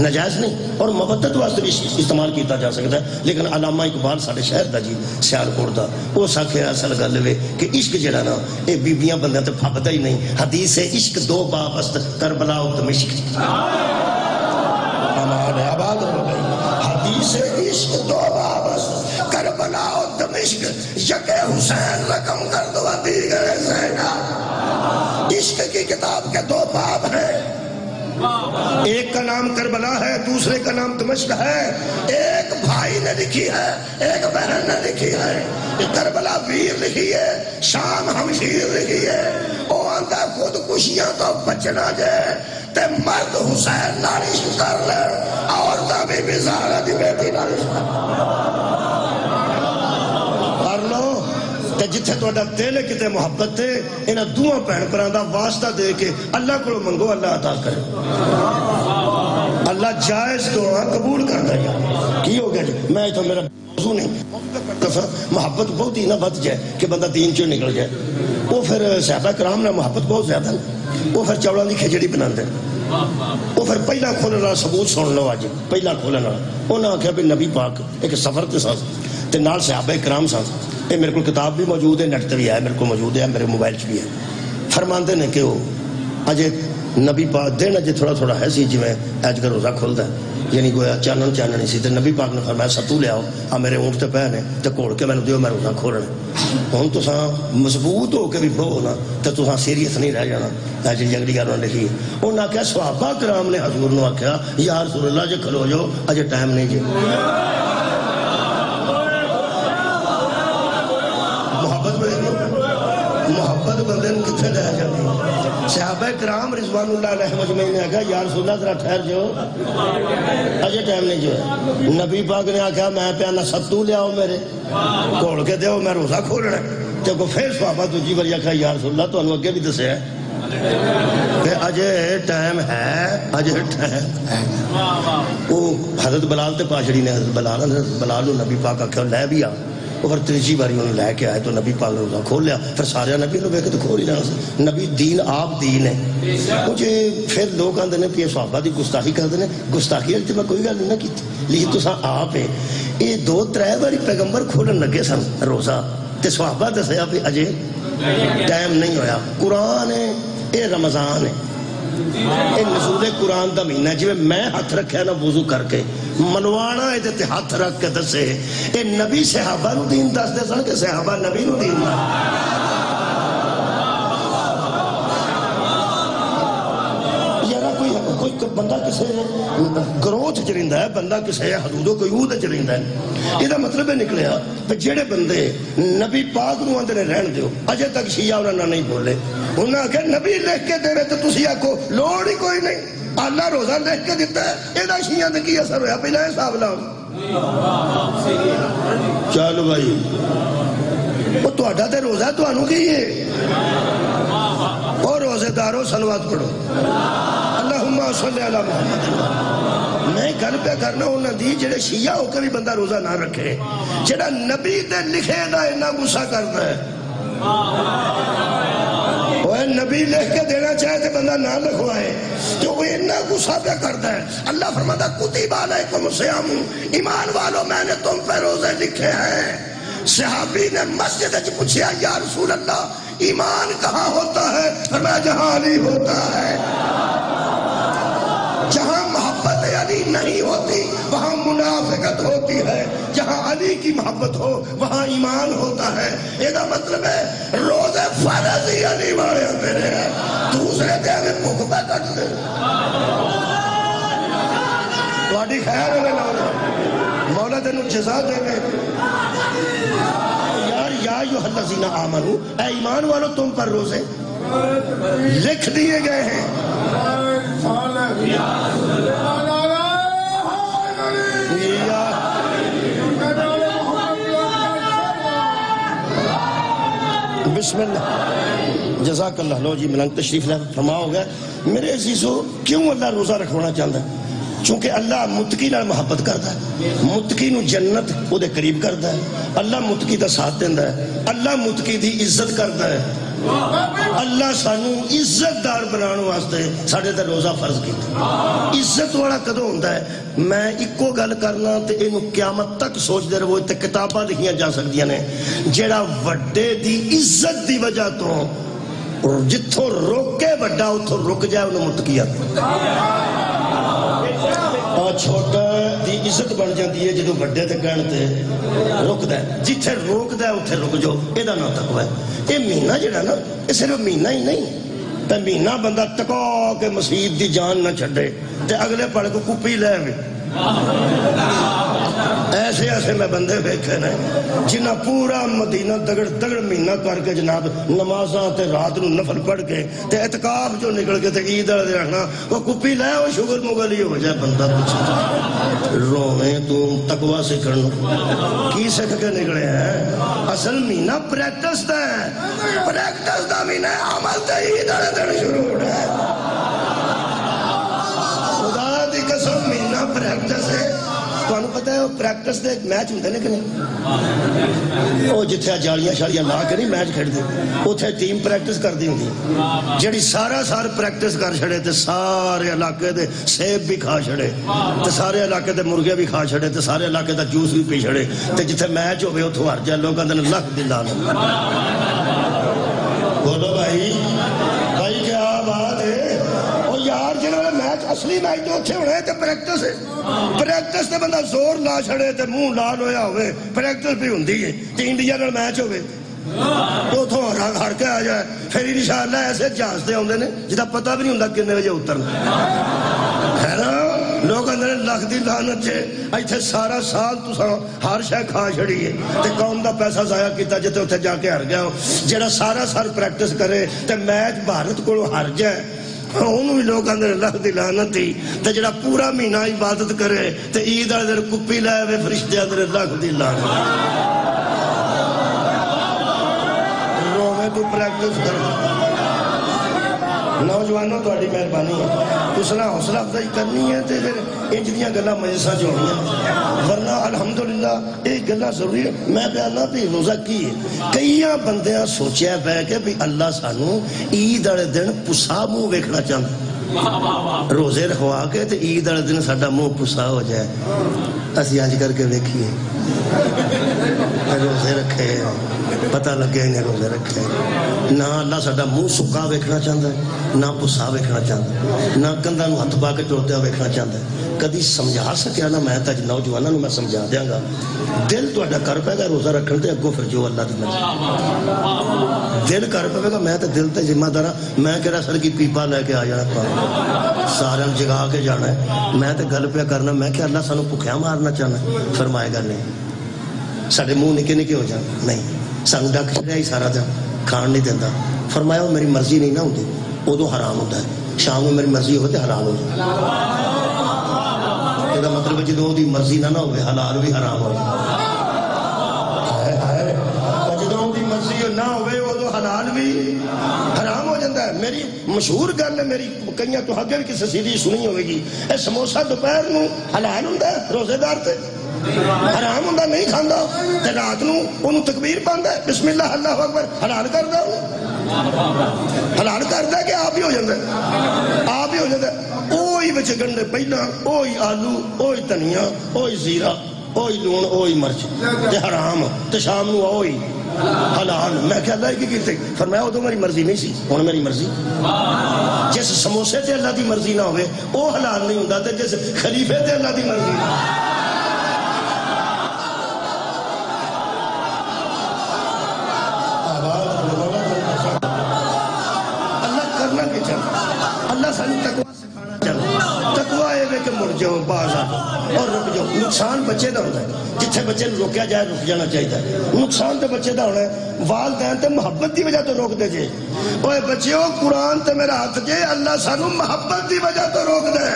Speaker 1: نجائز نہیں اور مودت واسطے بھی استعمال کیتا جا سکتا ہے. لیکن علامہ اقبال ساڈے شہر دا جی سیالکوٹ دا وہ ساکھیا اصل گل وے کہ عشق جڑا نا اے بیبیاں بندیاں تے پھبدا ہی نہیں. حدیث ہے عشق دو بابست کربلا و دمشق ہمارے آباد ہو گئی. حدیث ہے عشق دو بابست کربلا و دمشق یک حسین رقم کر دو دیگر زینب. عشق کی کتاب کے دو باب ہیں ایک کا نام کربلا ہے دوسرے کا نام دمشق ہے. ایک بھائی نے لکھی ہے ایک بہن نے لکھی ہے. کربلا ویر لکھی ہے شام ہمشیر لکھی ہے. وہ آندا خود کشیاں تو بچنا جائے تے مرد حسین نالش کر لے عورتاں بھی بزارہ دی بیٹی نالش کر لو. جتھے تو دل کتے محبت تے انہاں دوہاں بہن بھراں دا واسطہ دے کے اللہ کو منگو اللہ عطا کرے. اللہ جائز دعا قبول کرتا ہے. کی ہو گیا جی میں تو میرا موضوع نہیں محبت بہت ہی نہ بد جائے کہ بندہ دین چوں نکل جائے. وہ پھر صحابہ کرام نے محبت بہت زیادہ وہ پھر چوڑا دی کھچڑی بناندے وہ پھر پہلا کھولن والا ثبوت سن لو اج پہلا کھولن والا انہاں آکھیا بھی نبی پاک ایک سفر تے سن تے نال صحابہ کرام سن. یہ میرے کو کتاب بھی موجود ہے نیٹ تے بھی ہے میرے کو موجود ہے میرے موبائل چ بھی ہے. فرماندے نے کہ وہ اجے نبی پاک دن اجے تھوڑا تھوڑا ہے سی جویں اج کا روزہ کھلدا ہے یعنی گویا چانن چانن سی تے نبی پاک نے فرمایا ستو لے آؤ آ میرے اونٹ تے پے نے تے کھول کے مینوں دیو میں روزہ کھولنا. ہن تساں مضبوط ہو کے بھی بہو نا تے تساں سیریس نہیں رہ جانا. جی اگلی گل انہوں نے لکھی انہاں آخیا صحابہ کرام نے حضور نو آخیا یا رسول اللہ جے کھلو جو اجے ٹائم نہیں جی. محبت بندے نے کتنے لے جاتی. صحابہ کرام رضوان اللہ علیہ مجمعین نے آخیا یا رسول اللہ ذرا ٹھہر جو اجے ٹائم نہیں جو ہے. نبی پاک نے آخیا میں پیانا ستو لے آؤ میرے کھول کے دیو میں روزہ کھولنا. جب پھر صحابہ دوجی بار آخیا یا رسول اللہ تو انہوں اگے بھی دسے ہے کہ اجے ٹائم ہے اجے ٹائم ہے. وہ حضرت بلال تے پاشڑی نے حضرت بلال نبی پاک آخیا لے بھی آ. وہ پھر تیسری باری انہوں لے کے آئے تو نبی پاک نے روزہ کھول لیا. پھر سارے نبی نے ویکھ کے تو کھول ہی رہا سی. نبی دین آپ دین ہے. مجھے پھر لوگ آندے نے کہ صحابہ دی گستاخی کرتے ہیں. گستاخی والی تو میں کوئی گل نہیں نہ کیتی لیکن تساں آپ ہے یہ دو ترے باری پیغمبر کھولن لگے سن روزہ تے صحابہ دسیا بھی اجے ٹائم نہیں ہویا. قرآن ہے یہ رمضان ہے یہ نزول قرآن دا مہینہ جی میں ہاتھ رکھیا نا وضو کر کے منوانا ہے تے ہاتھ رکھ کے دسے اے نبی صحابہ نو دین دس دے سن کہ صحابہ نبی نو دین دس. یارا کوئی بندہ کسے گروہ چ رہندا ہے بندہ کسے حدود و قیود چ رہندا ہے. یہ مطلب ہے نکلیا کہ جڑے بندے نبی پاک نو آندے نے رہن دیو اجے تک شیعہ انہاں نہ نہیں بولے. انہوں نے آخر نبی لکھ کے دے تو تسی آکھو لوڑ ہی کوئی نہیں اللہ روزہ لکھ کے دیتا ہے یہ شیعہ نے کی اثر ہویا پہلے حساب لاؤ. چلو بھائی وہ تہاڈا تے روزہ تانوں کی ہے؟ اور روزے دارو صلوات پڑھو اللہم صلی علی محمد۔ میں گل پہ کرنا انہاں دی جڑے شیعہ ہو کے بھی بندہ روزہ نہ رکھے، جڑا نبی تے لکھے دا اتنا غصہ کرتا ہے۔ وہ نبی لکھ کے دینا چاہے تو بندہ نہ لکھوائے، تو وہ اتنا غصہ پہ کرتا ہے۔ اللہ فرماتا کتب علیکم الصیام، ایمان والو میں نے تم پہ روزے لکھے ہیں۔ صحابی نے مسجد وچ پوچھا یا رسول اللہ ایمان کہاں ہوتا ہے؟ فرمایا جہاں علی ہوتا ہے۔ جہاں محبت علی نہیں ہوتی وہاں منافقت ہوتی ہے، جہاں علی کی محبت ہو وہاں ایمان ہوتا ہے۔ یہ مطلب ہے روزے فرض ہی علی والے میرے ہیں، دوسرے دے ہمیں بھوک پہ کٹ دے۔ تھوڑی خیر ہونے مولا، مولا تینوں جزا دے گے یار۔ یا ایھا الذین آمنو، اے ایمان والو تم پر روزے لکھ دیے گئے ہیں۔ بسم اللہ، جزاک اللہ۔ لو جی ملنگ تشریف لے فرما ہو گیا۔ میرے عزیزو کیوں اللہ روزہ رکھوانا چاہتا ہے؟ چونکہ اللہ متقی نال محبت کرتا ہے، متقی نو جنت او دے قریب کرتا ہے، اللہ متقی دا ساتھ دیندہ ہے، اللہ متقی دی عزت کرتا ہے۔ اللہ سانو عزت دار بنانے واسطے ساڑھے تے روزہ فرض کیتا۔ عزت والا کدوں ہوندہ ہے؟ میں اکو گل کرنا تے انہوں قیامت تک سوچ دے رہے وہ تے کتاباں لکھیاں جا سکتیاں نے، جیڑا وڈے دی عزت دی وجہ تو جتھوں روکے وڈا اتھوں رک جائے انہوں متقیت۔ چھوٹا دی عزت بن جاتی ہے جدو بڑے تے کہن تے رک دے، جتھے روک دے اتھے رک جو، یہ دا نہ تقوی ہے۔ یہ مہینہ جڑا نا یہ صرف مہینہ ہی نہیں، تے مہینہ بندہ تکا کے مسجد دی جان نہ چھڑے تے اگلے پڑھ کو کپی لے بھی۔ ایسے ایسے میں بندے دیکھے نے جنہ پورا مدینہ دگڑ دگڑ مہینہ کر کے جناب نمازاں تے رات نو نفل پڑھ کے تے اعتکاف جو نکل کے تے عید والے رہنا وہ کپی لے وہ شگر مغل ہی ہو جائے بندہ پوچھے رویں تو تقوی سکھن کی سکھ کے نکلے ہیں؟ اصل مہینہ پریکٹس دا ہے، پریکٹس دا مہینہ عمل تے عید والے دن شروع ہو رہا ہے۔ خدا دی قسم مہینہ پریکٹس ہے۔ تو انہوں پتہ ہے وہ پریکٹس دے میچ ہوندے نے کہ نہیں؟ وہ جتھے جالیاں شالیاں لا کے نہیں میچ کھیڑ دے، اتھے ٹیم پریکٹس کر دی ہوندی جیڑی سارا سار پریکٹس کر چھڑے تے سارے علاقے دے سیب بھی کھا چھڑے تے سارے علاقے دے مرغے بھی کھا چھڑے تے سارے علاقے دا جوس بھی پی چھڑے تے جتھے میچ ہوئے اتھوں ہر جائے لوگ اندر لکھ دلانا۔ بولو بھائی بھائی کیا بات ہے؟ اور یار جنہوں نے میچ اصلی میچ جو اچھے ہونے تے پریکٹس ہے، پریکٹس تے بندہ زور لا چھڑے تے منہ لال ہویا ہوئے پریکٹس بھی ہوندی ہے تے انڈیا نال میچ ہوئے تو اتھوں ہر کے آ جائے پھر انشاءاللہ ایسے جہاز دے ہوندے نے جدا پتہ بھی نہیں ہوندا کتنے بجے اترنا ہے نا۔ لوگ اندر لکھ دی لعنت چھے ایتھے سارا سال تو ہر شے کھا چھڑی ہے تے قوم دا پیسہ ضائع کیتا جتے اتھے جا کے ہر گیا ہو۔ جڑا سارا سال پریکٹس کرے تے میچ بھارت کو ہر جائے انہوں بھی لوگ اندر لکھ دی لعنت تھی تے جڑا پورا مہینہ عبادت کرے تے عید والے دن کپی لائے ہوئے فرشتے اندر لکھ دی لعنت۔ روے تو پریکٹس کر نوجوانوں تہاڈی مہربانی ہے تساں حوصلہ افزائی کرنی ہے تے پھر انج دیاں گلاں مجلساں چ ہونیاں ورنہ الحمدللہ یہ گلاں ضروری ہے۔ میں بیان بھی روزہ کی ہے کئیاں بندیاں سوچیا پے کہ بھی اللہ سانو عید والے دن پسا منہ ویکھنا چاہتا روزے رکھوا کے تے عید والے دن ساڈا منہ پسا ہو جائے۔ اسی اج کر کے ویکھیے روزے رکھے پتہ لگے انہیں روزے رکھے نہ اللہ ساڈا منہ سکا ویکھنا چاہتا ہے نہ پسا ویکھنا چاہتا ہے نہ کندھاں نوں ہتھ پا کے ٹردا ویکھنا چاہتا ہے۔ کدی سمجھا سکیا نہ میں تاج نوجوانوں میں سمجھا دیاں گا دل تہاڈا کر پے گا روزہ رکھن تے اگوں پھر جو اللہ دی مرضی دل کر پے گا۔ میں تے دل تے ذمہ دار ہاں میں کہڑا سر کی پیپا لے کے آ جانا سارے جگا کے جانا ہے۔ میں تے گل پہ کرنا میں کہ اللہ سانو بھکھیا مارنا چاہنا فرمائے گا نہیں ساڈے منہ نکے نکے ہو جان نہیں سانو ڈک چھڑیا ہی سارا دن کھان نہیں دینا فرمایا وہ میری مرضی نہیں نہ ہوتی ادو حرام ہوتا ہے شام میں میری مرضی ہو تو حلال ہو جائے۔ یہ مطلب جدو دی مرضی نہ ہو حلال بھی حرام ہو جائے۔ جدو دی نہ ہوئے ادو حلال بھی حرام ہو جاتا ہے. میری مشہور گل ہے, میری کئی تو اگے بھی کسی سیدھی سنی ہوئے گی, اے سموسا دوپہر نو حلال ہوں روزے دار تے حرام ہوں نہیں کھانا, تے رات نو انہوں تکبیر پاندہ ہے بسم اللہ اللہ اکبر, حلال کردہ حلال کردہ کہ آپ ہی ہو جاتا ہے, آپ ہی ہو جاتا ہے. اوہی بچ گنڈے پہلا, اوہی آلو, اوہی دھنیا, اوہی زیرہ, اوہی لون, اوہی مرچ, تے حرام تے شام نو اوہی حلال. میں کہا اللہ کی کیتے فرمایا وہ تو میری مرضی نہیں سی, ہن میری مرضی. جس سموسے تے اللہ دی مرضی نہ ہوئے وہ حلال نہیں ہوندا, تے جس خلیفے تے اللہ دی مرضی اللہ کرنا کہ چاہتا, اللہ سانو تقوی سکھانا چاہتا. تقوی ہے کہ مڑ جاؤ باز آ اور رک جاؤ. نقصان بچے دا ہوتا ہے, جتھے بچے نو روکیا جائے رک جانا چاہیے. نقصان تے بچے دا ہونا ہے, والدین تے محبت دی وجہ تو روک دے جے. اوے بچیو قرآن تے میرا ہاتھ جے, اللہ سانو محبت دی وجہ تو روک دے.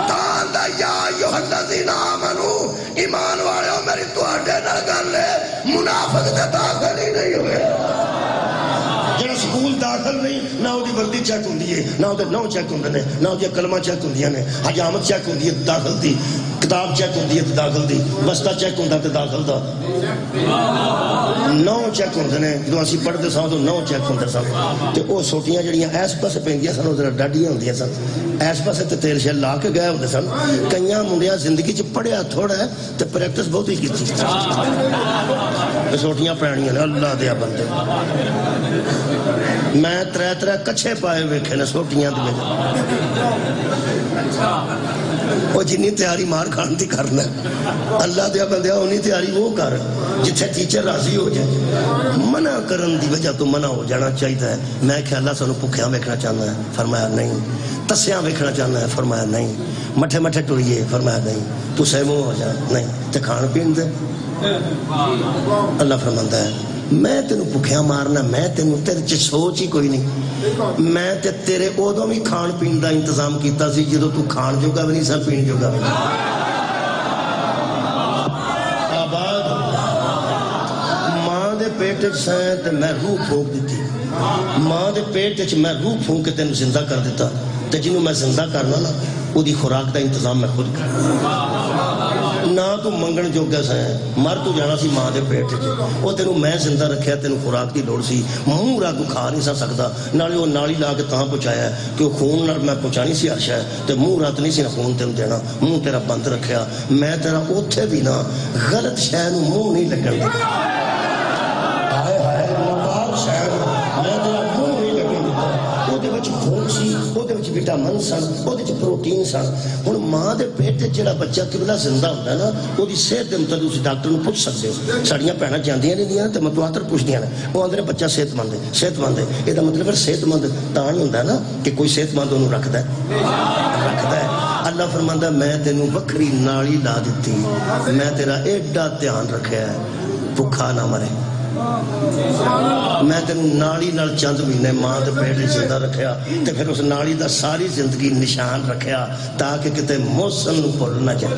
Speaker 1: تاندا یا ایھا الذین آمنو, ایمان والو میری تواڈے نال گل ہے, منافق تے داخل ہی نہیں ہوئے. جڑا سکول داخل نہیں, نہ وہ وردی چیک ہوندی ہے, نہ وہ نو چیک ہوندے نے, نہ وہ کلمہ چیک ہوندیاں نے, حجامت چیک ہوندی ہے داخل دی, کتاب چیک ہوندی ہے داخل دی, بستہ چیک ہوندا تے داخل دا, نو چیک ہوندے نے. جدوں اسی پڑھدے ساں تو نو چیک ہوندے سن, تے او سوٹیاں جڑیاں ایس پاسے پیندیاں سن, ادھر ڈاڈیاں ہوندیاں سن, ایس پاسے تے تیل شیل لا کے گئے ہوندے سن. کئیاں منڈیاں زندگی چ پڑھیا تھوڑا ہے تے پریکٹس بہت ہی کیتی, سوٹیاں پینیاں نے. اللہ دیا بندے, میں ترے کچھے پائے ویکھے نے سوٹیاں دے وہ جنی تیاری مار کھان دی کرنا. اللہ دیا بندیا انہی تیاری وہ کر جتھے ٹیچر راضی ہو جائے. منع کرن دی وجہ تو منع ہو جانا چاہیے. میں کہ اللہ سانو بھکھیاں ویکھنا چاہنا ہے, فرمایا نہیں. تسیاں ویکھنا چاہنا ہے, فرمایا نہیں. مٹھے مٹھے ٹریے, فرمایا نہیں. تو سہمو ہو جا, نہیں. تے کھان پین دے, اللہ فرماندا ہے میں تینوں بھکھیاں مارنا, میں تینوں تیرے چ سوچ ہی کوئی نہیں. میں تے تیرے ادوں بھی کھان پین دا انتظام کیتا سی جدوں تو کھان جوگا بھی نہیں سا, پین جوگا بھی نہیں. آباد ماں دے پیٹ وچ سائیں تے میں روح پھونک دیتی, ماں دے پیٹ وچ میں روح پھونک کے تینوں زندہ کر دیتا. تے جنوں میں زندہ کرنا نا وہ دی خوراک دا انتظام میں خود کرنا. نہ تو منگن جوگا سا مر تو جانا سی ماں دے پیٹ وہ تینوں میں زندہ رکھیا, تینوں خوراک دی لوڑ سی. منہ را تو کھا نہیں سکتا, نالے وہ نالی لا کے تاں پہنچایا کہ وہ خون نال میں پہنچانی سی ہر شے, تے منہ رات نہیں سی نہ خون تینوں دینا. منہ تیرا بند رکھیا, میں تیرا اوتھے بھی نہ غلط شے نوں منہ نہیں لگن دیتا. ہائے ہائے ناپاک شے میں تیرا منہ نہیں لگن دیتا. وہ دے وچ خون سی, وہ دے وچ وٹامن سن, وہ دے وچ پروٹین سن. ہن ماں دے پیٹ تے جڑا بچہ قبلہ زندہ ہوندا ہے نا, وہ دی صحت دے متعلق تسی ڈاکٹر نوں پوچھ سکدے ہو. ساڈیاں بھੈਣਾਂ جاندیاں رہندیاں تے متواتر پوچھدیاں نے, وہ آندے نے بچہ صحت مند ہے, صحت مند ہے. اے دا مطلب ہے صحت مند تاں نہیں ہوندا نا کہ کوئی صحت مند اونوں رکھدا ہے. اللہ فرماندا میں تینوں وکھری نالی لا دتی, میں تیرا ایڈا دھیان رکھیا ہے بھکھا نہ مرے. میں تینوں نالی نال چند مہینے ماں دے پیٹ زندہ رکھیا, تے پھر اس نالی دا ساری زندگی نشان رکھیا تاکہ کتے موسم نو بھول نہ جائے.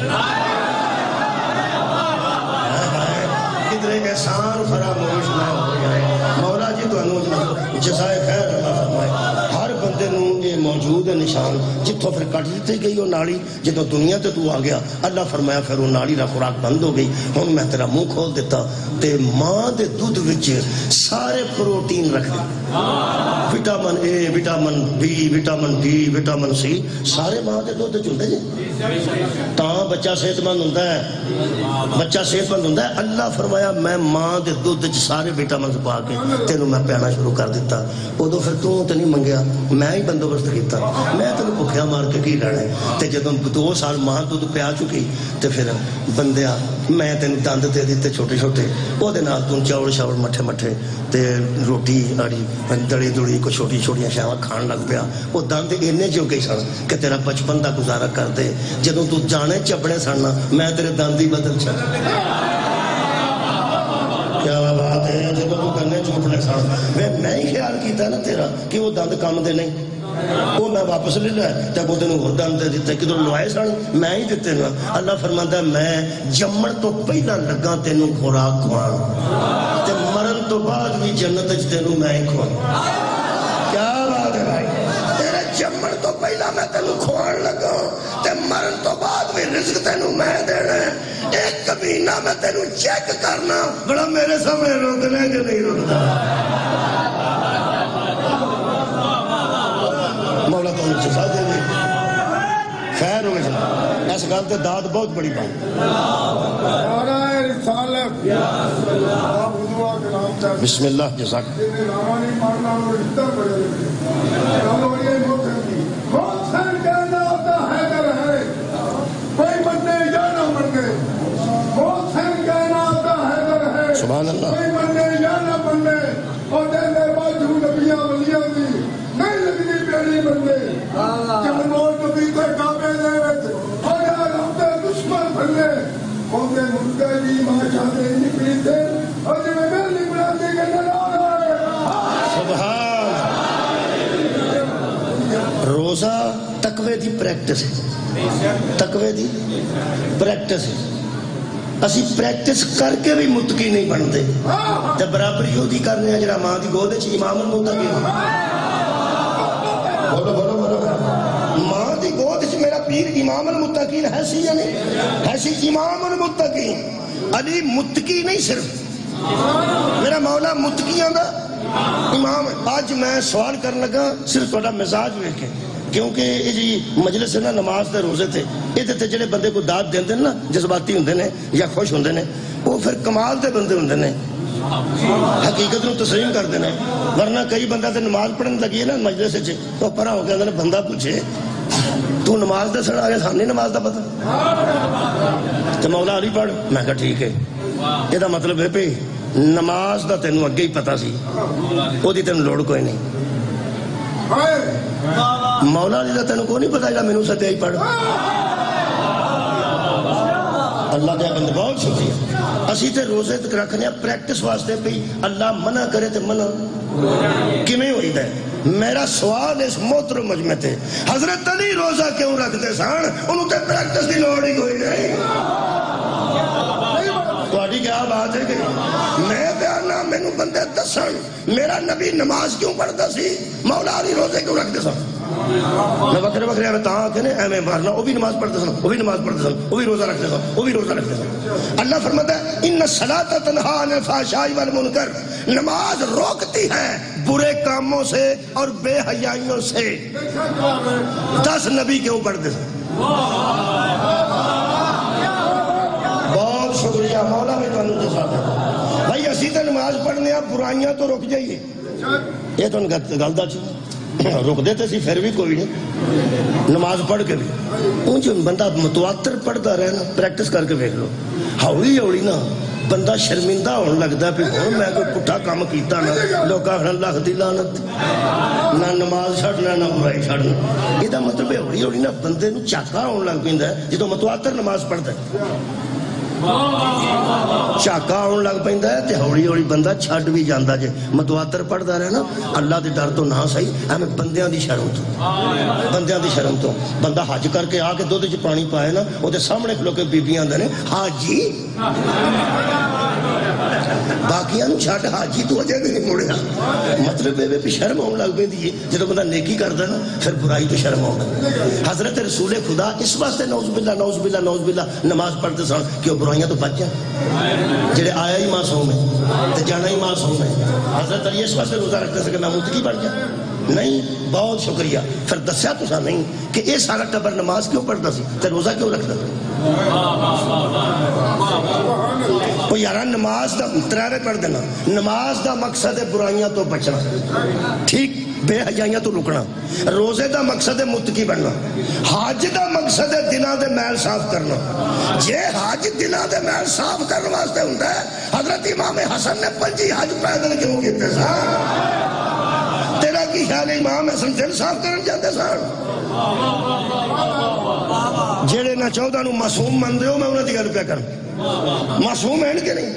Speaker 1: کدھر احسان فراموش نہ ہو جائے. مولا جی تانوں جزائے خیر اللہ فرمائے. ہر بندے نو یہ موجود ہے نشان, جتوں پھر کٹ دیتی گئی وہ نالی, جدوں دنیا تے تو آ گیا اللہ فرمایا پھر وہ نالی دا خوراک بند ہو گئی. ہن میں تیرا منہ کھول دیتا تے ماں دے دودھ وچ سارے پروٹین رکھ دے, vitamin A, vitamin B, vitamin D, vitamin C, سارے ماں دے دودھ وچ ہوندے جی. تاں بچہ صحت مند ہوندا ہے, بچہ صحت مند ہوندا ہے. اللہ فرمایا میں ماں دے دودھ وچ سارے وٹامن پا کے تینوں میں پیانا شروع کر دیتا. ادو پھر تو تے نہیں منگیا, میں ہی بندوبست کیتا. میں تینوں بھکھیا مار کے کی لینا ہے. تے جدوں 2 سال ماں دودھ پیا چکی تے پھر بندیا میں تینوں دند دے دیتے چھوٹے چھوٹے, وہ دے نال توں چاول شاول مٹھے مٹھے تے روٹی آڑی دڑی دڑی کو چھوٹی چھوٹیاں شاواں کھان لگ پیا. وہ دند اینے جو گئی سن کہ تیرا بچپن دا گزارا کر دے. جدوں تو جانے چپڑے سن میں تیرے دند ہی بدل چل. کیا بات ہے, جدوں تو گنے چوپڑے سن میں ہی خیال کیتا نا تیرا کہ وہ دند کام دے نہیں, وہ میں واپس لے لیا تے وہ تینوں ہور دند دے دتے. کدھر لوائے سن میں ہی دتے نا. اللہ فرماندا میں جمن تو پہلا لگا تینوں خوراک کھوان تے مرن تو بعد بھی جنت تینوں میں ہی کھواؤں. کیا بات ہے بھائی, تیرے جمن تو پہلا میں تینوں کھوان لگا, تے مرن تو بعد بھی رزق تینوں میں دینا. ایک کمینہ میں تینوں چیک کرنا بڑا میرے سامنے روکنا کہ نہیں روکتا. مولا تو مجھے ساتھ دے گی خیر ہونے سے اس گل تے داد بہت بڑی بات. بسم اللہ جزاک. سبحان اللہ. روزہ تقوی دی پریکٹس ہے, تقوی دی پریکٹس ہے. اسی پریکٹس کر کے بھی متقی نہیں بنتے تے برابری وہ کرنے ہیں جڑا ماں دی گود وچ امام المتقی. بولو بولو بولو. ماں دی گود وچ میرا پیر امام المتقین ہے سی یا نہیں ہے سی؟ امام المتقین علی متقی نہیں, صرف میرا مولا متقیاں دا امام. آج میں سوال کرنے لگا صرف تھوڑا مزاج ویکھ کے, کیونکہ یہ جی مجلس ہے نا نماز دے روزے تھے, یہ تے جڑے بندے کو داد دیندے نا جذباتی ہوندے نے یا خوش ہوندے نے, وہ پھر کمال دے بندے ہوندے نے, حقیقت نو تسلیم کردے نے. ورنہ کئی بندہ تے نماز پڑھن لگی ہے نا مجلس وچ, تو پرا ہو کے بندہ پوچھے تو نماز دسن آ گیا, سامنے نماز دا پتہ تو مولا علی پڑھ. میں کہا ٹھیک ہے, یہ مطلب ہے پہ نماز دا تینوں اگے ہی پتا سی, وہ دی تینوں لوڑ کوئی نہیں. مولا علی دا تینوں کو نہیں پتا جا مینوں سدیا ہی پڑھ. اللہ دے بندے بہت شکریہ. اسی تے روزے تک رکھنے پریکٹس واسطے پئی, اللہ منع کرے تے منع کیویں ہوئی ہے. میرا سوال اس محترم مجمع تے, حضرت علی روزہ کیوں رکھتے سن؟ انہوں تے پریکٹس دی لوڑ ہی کوئی نہیں. تہاڈی کیا بات ہے کہ میں بیانہ مینوں بندے دسن میرا نبی نماز کیوں پڑھتا سی, مولا علی روزے کیوں رکھتے سن؟ میں وکرے وکرے میں تاں آکھے نے ایویں مارنا, وہ بھی نماز پڑھتے سن, وہ بھی نماز پڑھتے سن, وہ بھی روزہ رکھتے سن, وہ بھی روزہ رکھتے سن. اللہ فرماتا ہے ان الصلاۃ تنہی عن الفحشاء والمنکر, نماز روکتی ہے برے کاموں سے اور بے حیائیوں سے. 10 نبی کیوں پڑھتے سن؟ بہت شکریہ مولا بھی تمہیں دسا بھائی. اسی تے نماز پڑھنے برائیاں تو رک جائیے, یہ تو گل دا چیز رک دیتے سی پھر بھی کوئی نہیں, نماز پڑھ کے بھی. اون جو بندہ متواتر پڑھتا رہے نا, پریکٹس کر کے دیکھ لو, ہولی ہولی نا بندہ شرمندہ ہونے لگتا ہے پھر ہوں میں کوئی پٹھا کام کیتا نا, لوگ اللہ دی لعنت, نہ نماز چھڑنا نہ برائی چھڑنا. یہ مطلب ہے ہولی ہولی نا بندے نو چاکا ہونے لگ پیندا ہے جدوں متواتر نماز پڑھتا ہے. چاکا آن لگ پیندا ہے تے ہولی ہولی بندہ چھڈ بھی جاندا جے. متواتر پڑھدا رہے نا, اللہ دے ڈر تو نہ صحیح ایویں بندیاں دی شرم تو, بندیاں دی شرم تو. بندہ حج کر کے آ کے دودھ وچ پانی پائے نا, وہ دے سامنے کھلو کے بیبیاں آندے نے حاجی, باقیاں نو چھڈ حاجی تو اجے نہیں مڑیا. مطلب یہ بھی شرم آن لگ پیندی ہے جدوں بندہ نیکی کردا نا, پھر برائی تو شرم آن لگ. حضرت رسول خدا اس واسطے نعوذ باللہ نعوذ باللہ نعوذ باللہ نماز پڑھتے سن کہ برائیاں تو بچ جائیں. جڑے آیا ہی معصوم ہے تے جانا ہی معصوم ہے. حضرت علی اس واسطے روزہ رکھتے سن کہ میں متقی بن جاؤں. نہیں, بہت شکریہ. پھر دسیا تو نہیں کہ یہ سارا ٹبر نماز کیوں پڑھتا سی تے روزہ کیوں رکھتا تھا. وہ یار نماز دا تراوے پڑھ دینا, نماز دا مقصد ہے برائیاں تو بچنا, ٹھیک, بے حجائیاں تو رکنا. روزے دا مقصد ہے متقی بننا. حج دا مقصد ہے دلاں دے میل صاف کرنا. جے حج دلاں دے میل صاف کرنے واسطے ہوندا ہے, حضرت امام حسن نے 5 حج پیدل کیوں کیتے سن؟ تیرا کی خیال ہے امام حسن دل صاف کرن جاندے سن؟ جڑے نہ 14 نو معصوم مندے ہو, میں انہاں دی گل پیا کر. معصوم ہیں کہ نہیں؟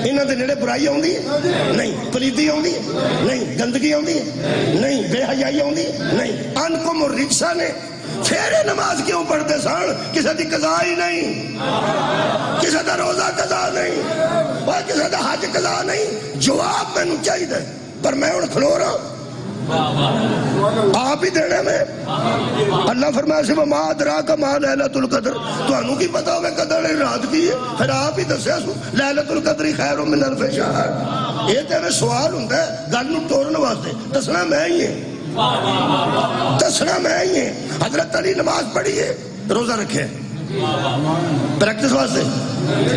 Speaker 1: انہاں دے نیڑے برائی آوندی ہے نہیں, پلیدی آوندی ہے نہیں, گندگی آوندی ہے نہیں, بے حیائی آوندی ہے نہیں. انکم الرجس نے پھر یہ نماز کیوں پڑھتے سن؟ کسی دی قضا ہی نہیں، کسی دا روزہ قضا نہیں، اور کسی دا حج قضا نہیں۔ جواب میں چاہیے، پر میں ہوں کھلو رہا آپ ہی دینے میں۔ اللہ فرمایا سے وما ادراک ما لیلۃ القدر، تو انہوں کی پتا ہوگا قدر رات کی ہے، پھر آپ ہی دسیا سو لیلۃ القدر خیر من الف شہر۔ یہ تو سوال ہوتا ہے گل نو توڑنے واسطے، دسنا میں ہی ہے، دسنا میں ہی ہے۔ حضرت علی نماز پڑھی ہے، روزہ رکھے، پریکٹس واسطے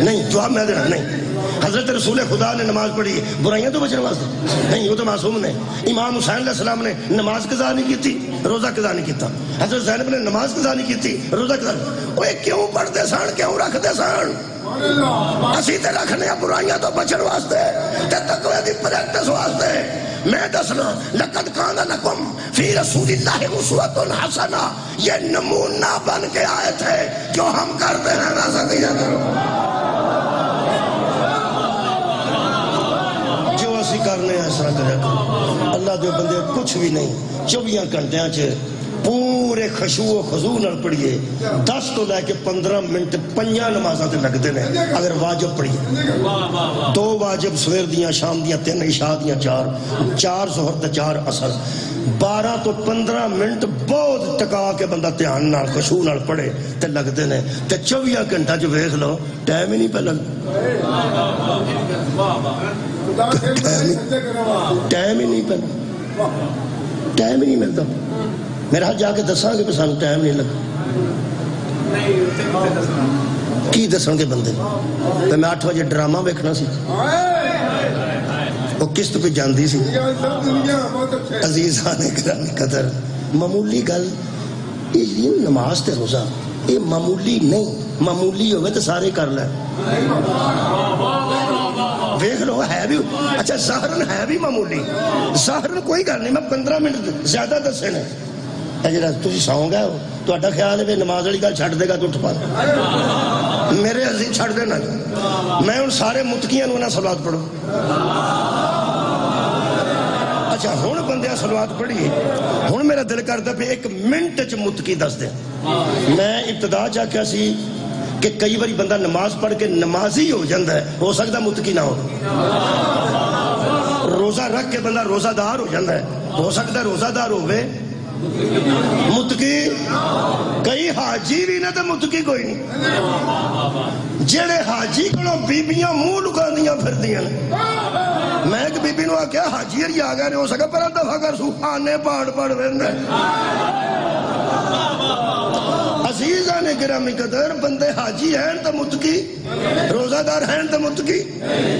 Speaker 1: نہیں، جواب میں دینا نہیں۔ حضرت رسول خدا نے نماز پڑھی ہے برائیاں تو بچنے واسطے نہیں، وہ تو معصوم نے۔ امام حسین علیہ السلام نے نماز قضا نہیں کی تھی، روزہ قضا نہیں کیتا۔ حضرت زینب نے نماز قضا نہیں کی تھی، روزہ قضا نہیں۔ وہ کیوں پڑھتے سن، کیوں رکھتے سن؟ اسی تے رکھنے برائیاں تو بچن واسطے تے تقوی دی پریکٹس واسطے۔ میں دسنا لقد کان لکم فی رسول اللہ اسوۃ حسنہ، یہ نمونہ بن کے آئے تھے، جو ہم کرتے ہیں ویسا کیا کرو۔ جو اسی کرنے ہیں اس طرح کرے کرو۔ اللہ دے بندے کچھ بھی نہیں، 24 گھنٹیاں چ پورے خشوع و خضوع نال پڑھیے، 10 تو لے کے 15 منٹ 5 نمازاں تے لگتے ہیں۔ اگر واجب پڑھیے 2 واجب سویر دیاں، شام دیاں 3، عشاء دیاں 4 ظہر تے 4 عصر، 12 تو 15 منٹ بہت ٹکا کے بندہ دھیان نال خشوع نال پڑھے تے لگتے ہیں۔ تے 24 گھنٹہ جو ویکھ لو ٹائم ہی نہیں پہ لگتا، ٹائم ہی نہیں پہ، ٹائم ہی نہیں ملتا۔ میرا ہاتھ جا کے دساں گے سانو ٹائم نہیں لگا، کی دسن گے بندے؟ تو میں 8 بجے ڈرامہ ویکھنا سی، وہ قسط پہ جاندی سی۔ عزیزان گرامی قدر، معمولی گل یہ نماز تے روزہ یہ معمولی نہیں، معمولی ہوئے تو سارے کر لیں۔ ویکھ لو ہے بھی اچھا، ظاہرن ہے بھی معمولی، ظاہرن کوئی گل نہیں، میں 15 منٹ زیادہ دسے نے۔ جا تھی سو گئے ہو تو خیال ہے نماز والی گل چھڈ دے گا تو اٹھ پا، میرے عزیز چھڈ دینا۔ میں ہوں سارے متقیاں نو نہ صلوات پڑھو۔ اچھا ہوں بندے صلوات پڑھیے، ہوں میرا دل کرتا پہ 1 منٹ چ متقی دس دے۔ میں ابتدا چاہیا سی کہ کئی باری بندہ نماز پڑھ کے نمازی ہو جاتا ہے، ہو سکتا متقی نہ ہو۔ روزہ رکھ کے بندہ روزہ دار ہو جاتا ہے، ہو سکتا روزہ دار ہوئے متقی۔ کئی حاجی بھی نہ تو متقی کوئی نہیں۔ جڑے حاجی کو بیبیاں منہ لکاندیاں پھردیاں، میں ایک بی بی نو آکھیا حاجی ہری آ گئے، ہو سکا پر دفعہ کر سو آنے پاڑ پڑ ویندا۔ عزیزان گرامی قدر، بندے حاجی ہیں تو متقی، روزہ دار ہیں تو متقی،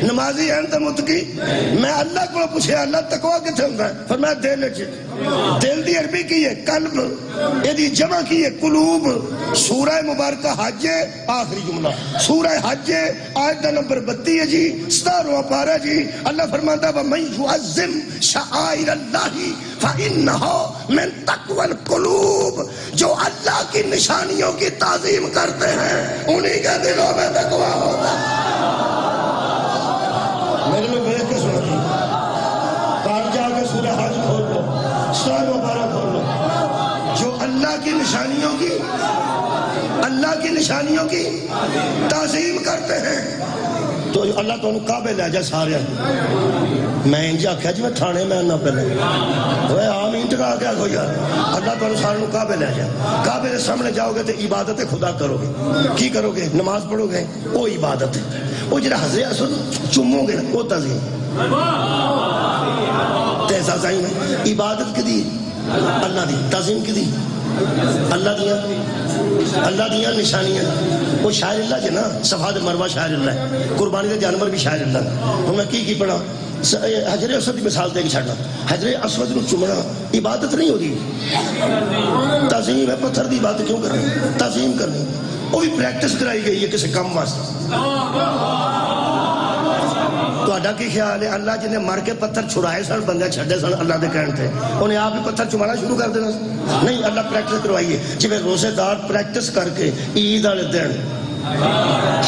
Speaker 1: نمازی ہیں تو متقی۔ میں اللہ کو پوچھے اللہ تقوی کتنے ہوتا ہے؟ فرمایا دل وچ۔ دل دی عربی کی ہے قلب، یہ دی جمع کی ہے قلوب۔ سورہ مبارکہ حج ہے، آخری جملہ سورہ حج ہے، آیت نمبر 32 ہے جی، 17واں پارہ جی۔ اللہ فرماتا ہے وَمَن يُعَظِّمْ شَعَائِرَ اللَّهِ فَإِنَّهُ مِن تَقْوَى الْقُلُوبِ، جو اللہ کی نشانیوں کی تعظیم کرتے ہیں انہی کے دلوں میں تقویٰ ہوتا ہے۔ میرے لوگ بیٹھ کے سنتی کار جا کے سورہ حج کھول لو، سورہ مبارک کھول لو، جو اللہ کی نشانیوں کی، اللہ کی نشانیوں کی تعظیم کرتے ہیں تو اللہ تو انہوں کعبے لے جا سارے۔ میں انجھے آکھیا جی میں تھانے میں نہ پہلے وہ آمین ٹکا کے آگو یار، اللہ تو انہوں سارے کعبے لے جا، کعبے کے سامنے جاؤ گے تو عبادت خدا کرو گے۔ کی کرو گے؟ نماز پڑھو گے، وہ عبادت ہے۔ وہ جڑا حضر اسود چمو گے وہ تعظیم تیزا تعظیم ہے۔ عبادت کی دی اللہ دی، تعظیم کی دی اللہ دیا نشانیاں۔ وہ شاعر اللہ جی نا، صفا دے مروہ شاعر اللہ ہے، قربانی دے جانور بھی شاعر اللہ ہے۔ ہوں میں کی پڑھا حجر اسود کی مثال دے کے چھڑنا، حجر اسود نو چومنا عبادت نہیں ہوتی، تعظیم ہے۔ پتھر دی عبادت کیوں کرنی؟ تعظیم کرنی، وہ بھی پریکٹس کرائی گئی ہے کسی کام واسطے۔ تو کی خیال ہے اللہ جن نے مر کے پتھر چھڑائے سن، بندے چھڑے سن اللہ دے کہن تھے، انہیں آپ ہی پتھر چمانا شروع کر دینا؟ نہیں، اللہ پریکٹس کروائی ہے۔ جی روزے دار پریکٹس کر کے عید والے دن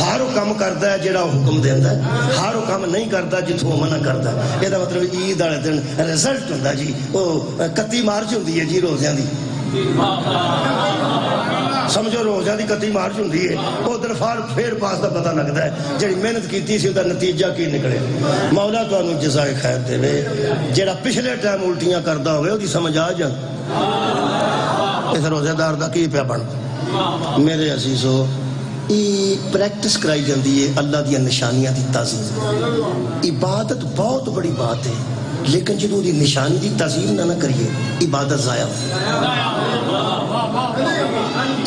Speaker 1: ہر وہ کام کرتا ہے جہاں حکم دینا ہے، ہر وہ کام نہیں کرتا جتوں منع کرتا ہے۔ یہ مطلب عید والے دن رزلٹ ہوتا جی، وہ 31 مارچ ہوتی ہے جی روزیاں دی، سمجھو روزہ دی کتی مارچ ہوندی ہے ادھر فار پھر پاس دا پتہ لگتا ہے جڑی محنت کیتی سی دا نتیجہ کی نکلے مولا تانوں جزائے خیر دے جڑا پچھلے ٹائم الٹیاں کردا ہوئے اودی سمجھ آ جان اس روزے دار دا کی پیا بن میرے عزیزو پریکٹس کرائی جاندی ہے اللہ دیا نشانیاں دی تعظیم عبادت بہت بڑی بات ہے لیکن جدو دی نشانی دی تعظیم نہ کریے عبادت ضائع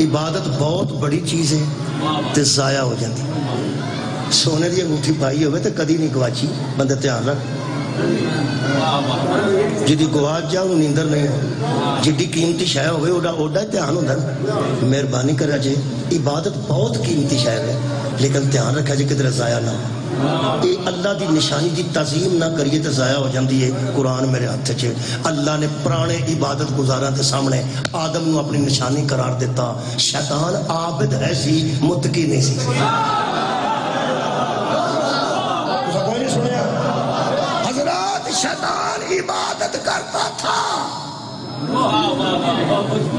Speaker 1: عبادت بہت بڑی چیز ہے تے ضائع ہو جاتی سونے دی انگوٹھی پائی ہوئے تے کدی نہیں گواچی بندہ دھیان رکھ جدی گواچ جا انہوں نیندر نہیں جدی قیمتی شے ہوئے اوڈا دھیان ہوتا ہے مہربانی کرا جے عبادت بہت قیمتی شے ہے لیکن دھیان رکھا جے کدھر ضائع نہ اے اللہ دی نشانی دی تعظیم نہ کریے تو ضائع ہو جاندی ہے قرآن میرے ہاتھ چھے اللہ نے پرانے عبادت گزاراں دے سامنے آدم نو اپنی نشانی قرار دیتا شیطان عابد ہے سی متقی نہیں سی شیطان عبادت کرتا تھا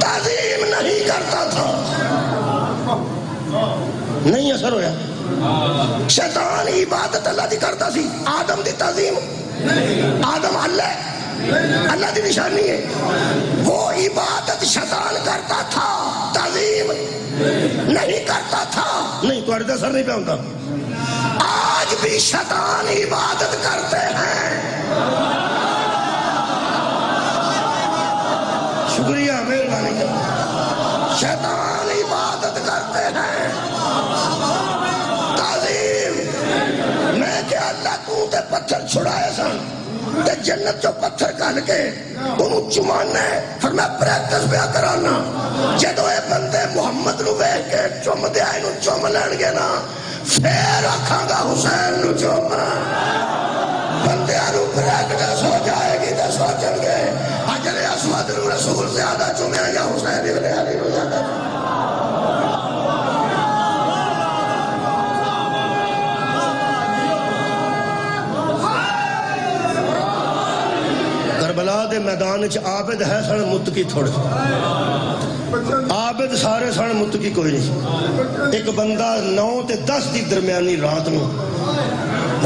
Speaker 1: تعظیم نہیں کرتا تھا نہیں اثر ہویا شیطان عبادت اللہ دی کرتا سی آدم دی تعظیم آدم اللہ دی نشانی ہے وہ عبادت شیطان کرتا تھا تعظیم نہیں کرتا تھا نہیں تو اردہ سر نہیں پہ ہوتا آج بھی شیطان عبادت کرتے ہیں شکریہ مہربانی شیطان عبادت کرتے ہیں تعظیم میں کہ اللہ تو تے پتھر چھڑائے سن تے جنت جو پتھر کھل کے انہوں چمانے پھر میں پریکٹس پہ کرانا جدو اے بندے محمد نو بیٹھ کے چم دے آئے نو چم لین گے نا پھر رکھاں گا حسین نو چم بندے آنو پریکٹس ہو جائے گی تے سوچن گے حجر اسود نو رسول زیادہ چمیں یا حسین ابن علی نو زیادہ کربلا دے میدان چ عابد ہے سن متقی تھوڑے عابد سارے سن متقی کوئی نہیں ایک بندہ 9 تے 10 دی درمیانی رات نو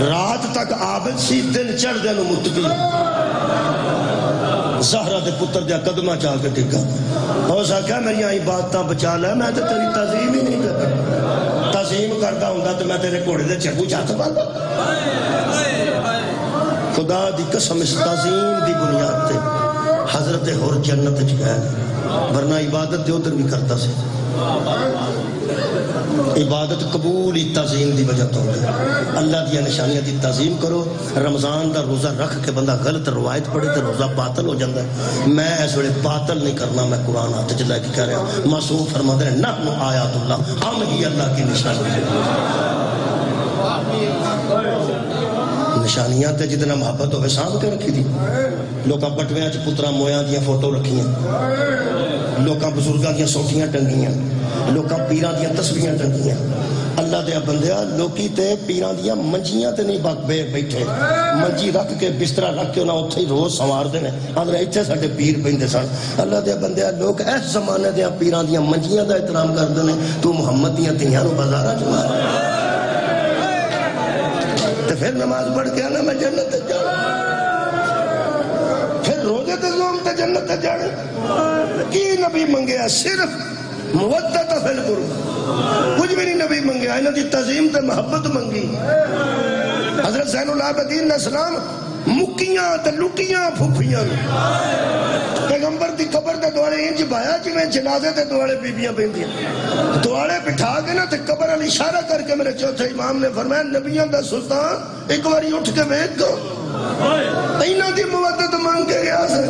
Speaker 1: رات تک عابد سی دن چڑھ دے نو متقی زہرہ دے پتر دیا قدمہ چاہ کے ٹکا ہو سکا میری عبادتاں بچا لے میں تو تیری تعظیم ہی نہیں کرتا تعظیم کرتا ہوں تو میں تیرے کوڑے دے چکو چاہتا پاتا خدا دی قسم اس تعظیم دی بنیاد تے حضرت حر جنت چکا ہے ورنہ عبادت دے ادھر بھی کرتا سے عبادت قبول تعظیم دی وجہ تو اللہ دیا نشانیاں دی تعظیم کرو رمضان دا روزہ رکھ کے بندہ غلط روایت پڑھے تو روزہ باطل ہو جاتا ہے میں اس ویلے باطل نہیں کرنا میں قرآن ہاتھ چلا کے کہہ رہا ہوں معصوم فرماتے ہیں نحن آیات اللہ ہم ہی اللہ کی نشانیاں تے جتنا محبت ہوئے سانپ کے رکھی دی لوکاں پٹویاں چ پترا مویاں دیا فوٹو رکھیاں لوکاں بزرگاں دیا سوٹیاں ٹنگیاں لوکاں پیراں دیا تسبیحاں ٹنگیاں اللہ دیا بندیا لوکی تے پیراں دیا منجیاں تے نہیں باق بے بیٹھے منجی رکھ کے بسترہ رکھ کے انہاں اتھے ہی روز سوار دینے اندر ایتھے ساڑھے پیر پہندے سن اللہ دیا بندیا لوگ ایس زمانے دیا پیراں دیا منجیاں دا احترام کر دینے تو محمد دیا تیاں نو بازارہ چلا تے پھر نماز پڑھ کے آنا میں جنت جانا پھر روزے تے زوم تے جنت جانے کی نبی منگیا صرف مودت فی القرب کچھ بھی نہیں نبی منگیا انہوں دی تعظیم تے محبت منگی حضرت زین العابدین علیہ السلام مکیاں تے لٹیاں پھوپیاں پیغمبر دی قبر تے دوارے انج بایا جی میں جنازے تے دوارے بیبیاں بیندیاں دوارے بٹھا کے نا تے قبر علی اشارہ کر کے میرے چوتھے امام نے فرمایا نبیوں دا سلطان ایک باری اٹھ کے بیٹھ دو انہوں دی مودت مانگ کے گیا سے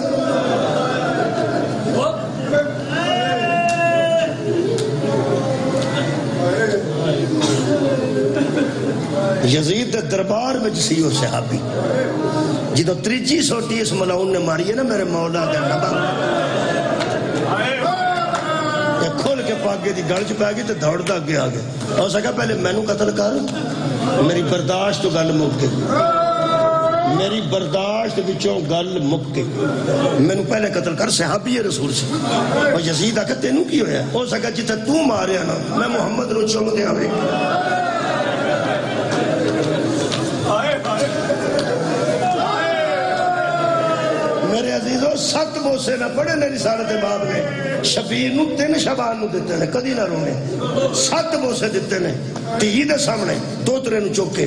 Speaker 1: یزید دربار میں جسی ہو صحابی جدو تریجی سوٹی اس ملعون نے ماری ہے نا میرے مولا دے نبا یہ کھول کے پاگے دی گڑ چپا گئی تو دوڑ دا آگے آگے اور سکا پہلے میں نو قتل کر میری برداشت تو گل موک گئی میری برداشت وچوں گل مک گئی. مینوں پہلے قتل کر صحابی رسول سے. اور یزید آکھے تینوں کی ہویا؟ ہو سکا جتے تو ماریا نا میں محمد نو چوم دیا وے. میرے عزیزو 7 بوسے نہ پڑے نے رسالت باب نے. شبیر نو 3 شبان نو دیتے نے کدی نہ رونے. 7 بوسے دیتے نے تھی دے سامنے دوترے نو چوکے.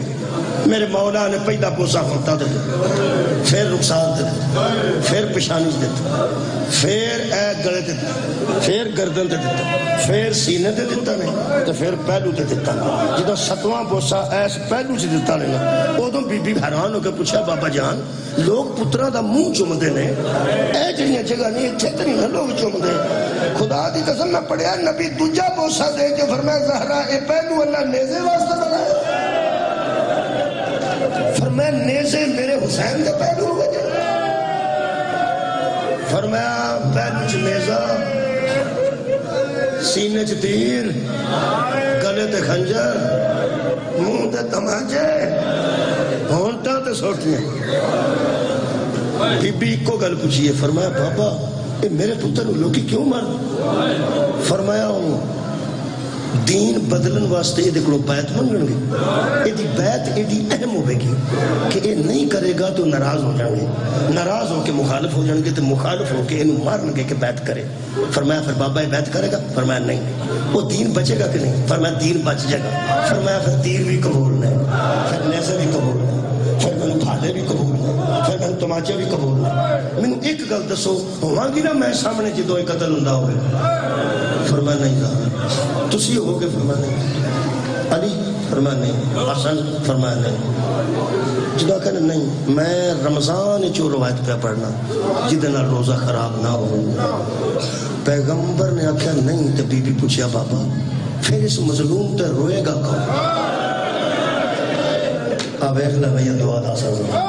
Speaker 1: میرے مولا نے پہلا بوسا ہوتا دے پھر رخسار دے پھر پشانی دے پھر اے گلے دے پھر گردن دے دیتا پھر سینے دے دیتا نے تو پھر پہلو دے دیتا. جدو 7واں بوسا ایس پہلو سے دیتا نے ادو بی بی حیران ہو کے پوچھا بابا جان لوگ پترا دا منہ چومدے نے اے جڑیاں جگہ نہیں اتھے تے نہیں لوگ چومدے. خدا دی قسم میں پڑھیا نبی دوجا بوسا دے کے فرمایا زہرا اے پہلو اللہ نیزے واسطے بنایا. فرمایا نیزے میرے حسین دے پہلو ہوئے. فرمایا پہلو چ نیزہ سینے چ تیر گلے تے خنجر منہ تے تماچے ہونٹاں تے سوٹیاں. بی بی کو گل پوچھیے. فرمایا بابا اے میرے پتر لوگی کیوں مار؟ فرمایا دین بدلن واسطے یہ دیکھو بیعت منگن گے. یہ بیعت ایڈی اہم ہوئے گی کہ یہ نہیں کرے گا تو ناراض ہو جائیں گے. ناراض ہو کے مخالف ہو جائیں گے تو مخالف ہو کے انہوں مارن گے کہ بیعت کرے. فرمایا پھر بابا یہ بیعت کرے گا؟ فرمایا نہیں. وہ دین بچے گا کہ نہیں؟ فرمایا دین بچ جائے گا. فرمایا پھر تیر بھی قبول نہیں پھر نیزے بھی قبول نہیں پھر میں بھالے بھی قبول نہیں پھر میں تماچے بھی قبول نہیں. میں ایک گل دسو ہوا گی نا میں سامنے جدو ایک قتل ہوندا ہوئے؟ فرمایا نہیں تھا. تسی ہو کے فرمایا نہیں. علی فرمایا نہیں. حسن فرمایا نہیں. جدا کہنا نہیں میں رمضان چو روایت پہ پڑھنا جدنا روزہ خراب نہ ہو. پیغمبر نے آکھیا نہیں. تو بی بی پوچھیا بابا پھر اس مظلوم تے روئے گا کون؟ اب ایک لگا یہ دعا دا سر.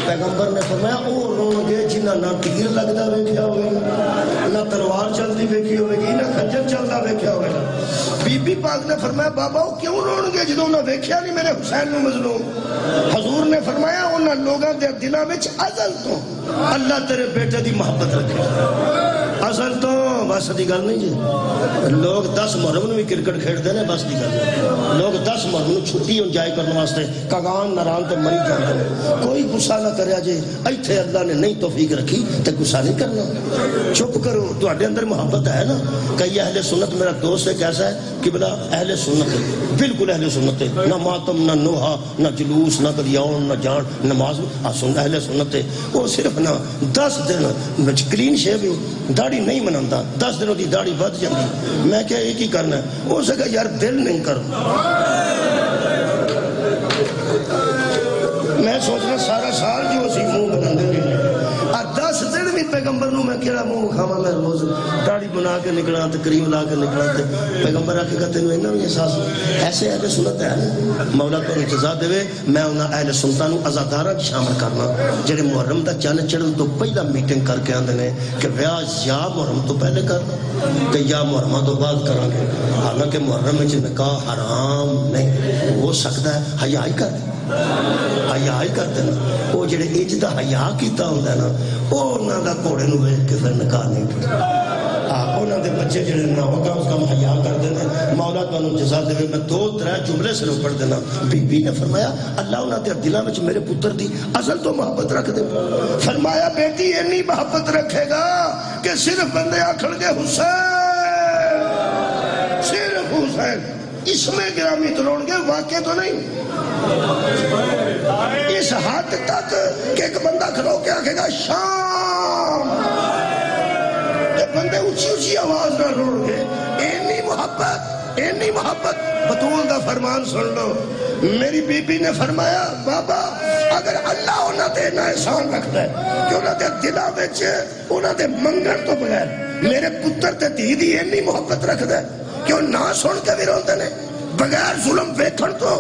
Speaker 1: پیغمبر نے فرمایا او رون گے جنہ نہ تیر لگتا ویکھیا ہوئے نہ تلوار چلتی ویکھی ہوئے گی نہ خنجر چلتا ویکھیا ہوئے گا. بی بی پاک نے فرمایا بابا وہ کیوں رون گے جدوں نہ ویکھیا نہیں میرے حسین نو مظلوم؟ حضور نے فرمایا انہاں لوگاں دے دلاں وچ ازل تو اللہ تیرے بیٹے دی محبت رکھے. ازل تو بس دی گل نہیں جی. لوگ 10 محرم نو بھی کرکٹ کھیڈتے ہیں بس دی گل. لوگ 10 محرم نو چھٹی انجوائے کرنے واسطے کاغان ناران تے مری جاندے ہیں. کوئی غصہ نہ کریا جے. ایتھے اللہ نے نہیں توفیق رکھی تے غصہ نہیں کرنا. چپ کرو. تواڈے اندر محبت ہے نا. کئی اہل سنت میرا دوست ہے کیسا ہے کہ بلا اہل سنت ہے بالکل اہل سنت ہے. نہ ماتم نہ نوحہ نہ جلوس نہ قدیون نہ جان نماز اہل سنت ہے. وہ صرف نہ 10 دن کلین شیو داڑھی نہیں مناتا. 10 دنوں دی داڑھی بد جاتی. میں کیا ایک ہی کرنا ہے. ہو سکا یار دل نہیں کر. میں سوچنا سارا سال جو اسی منہ بنا دے رہے 10 دن بھی پیغمبر نو میں کیڑا منہ کھاوا. میں روز داڑھی بنا کے نکلا تے کریم لا کے نکلا تے پیغمبر آکھے گا تینوں اینا بھی احساس ایسے اہل سنت ہے نا. مولا کو انتظار دے میں انہاں اہل سنتاں نو عزاداراں وچ شامل کرنا جڑے محرم دا چند چڑھن تو پہلا میٹنگ کر کے آندے نے کہ ویاہ یا محرم تو پہلے کرنا تے یا محرم تو بعد کران گے. حالانکہ محرم وچ نکاح حرام نہیں ہو سکتا ہے. حیا ہی کر حیا ہی کرتے نا. وہ جڑے اج دا حیا کیتا ہوندا نا وہ انہاں دا گھوڑے نو ویکھ کے پھر نکاح نہیں پڑھدا. انہاں دے بچے جڑے نا وہ کم حیا کردے نے. مولا تانوں جزا دے. میں 2-3 جملے صرف پڑھ دینا. بی بی نے فرمایا اللہ انہاں دے دلاں وچ میرے پتر دی ازل تو محبت رکھ دے. فرمایا بیٹی اتنی محبت رکھے گا کہ صرف بندے آکھن گے حسین صرف حسین. اس میں گرامی تو روڑ گے واقع تو نہیں. اس حد تک کہ ایک بندہ کھلو کے آکھے گا شام بندے اونچی اونچی آواز نہ روڑ گے. اتنی محبت. بطول دا فرمان سن لو. میری بی بی نے فرمایا بابا اگر اللہ انہاں تے نہ احسان رکھتا ہے کہ انہاں دے دلاں وچ انہاں دے منگن تو بغیر میرے پتر تے دھی دی اتنی محبت رکھدا ہے کہ وہ نہ سن کے بھی روندے نے بغیر ظلم ویکھن تو.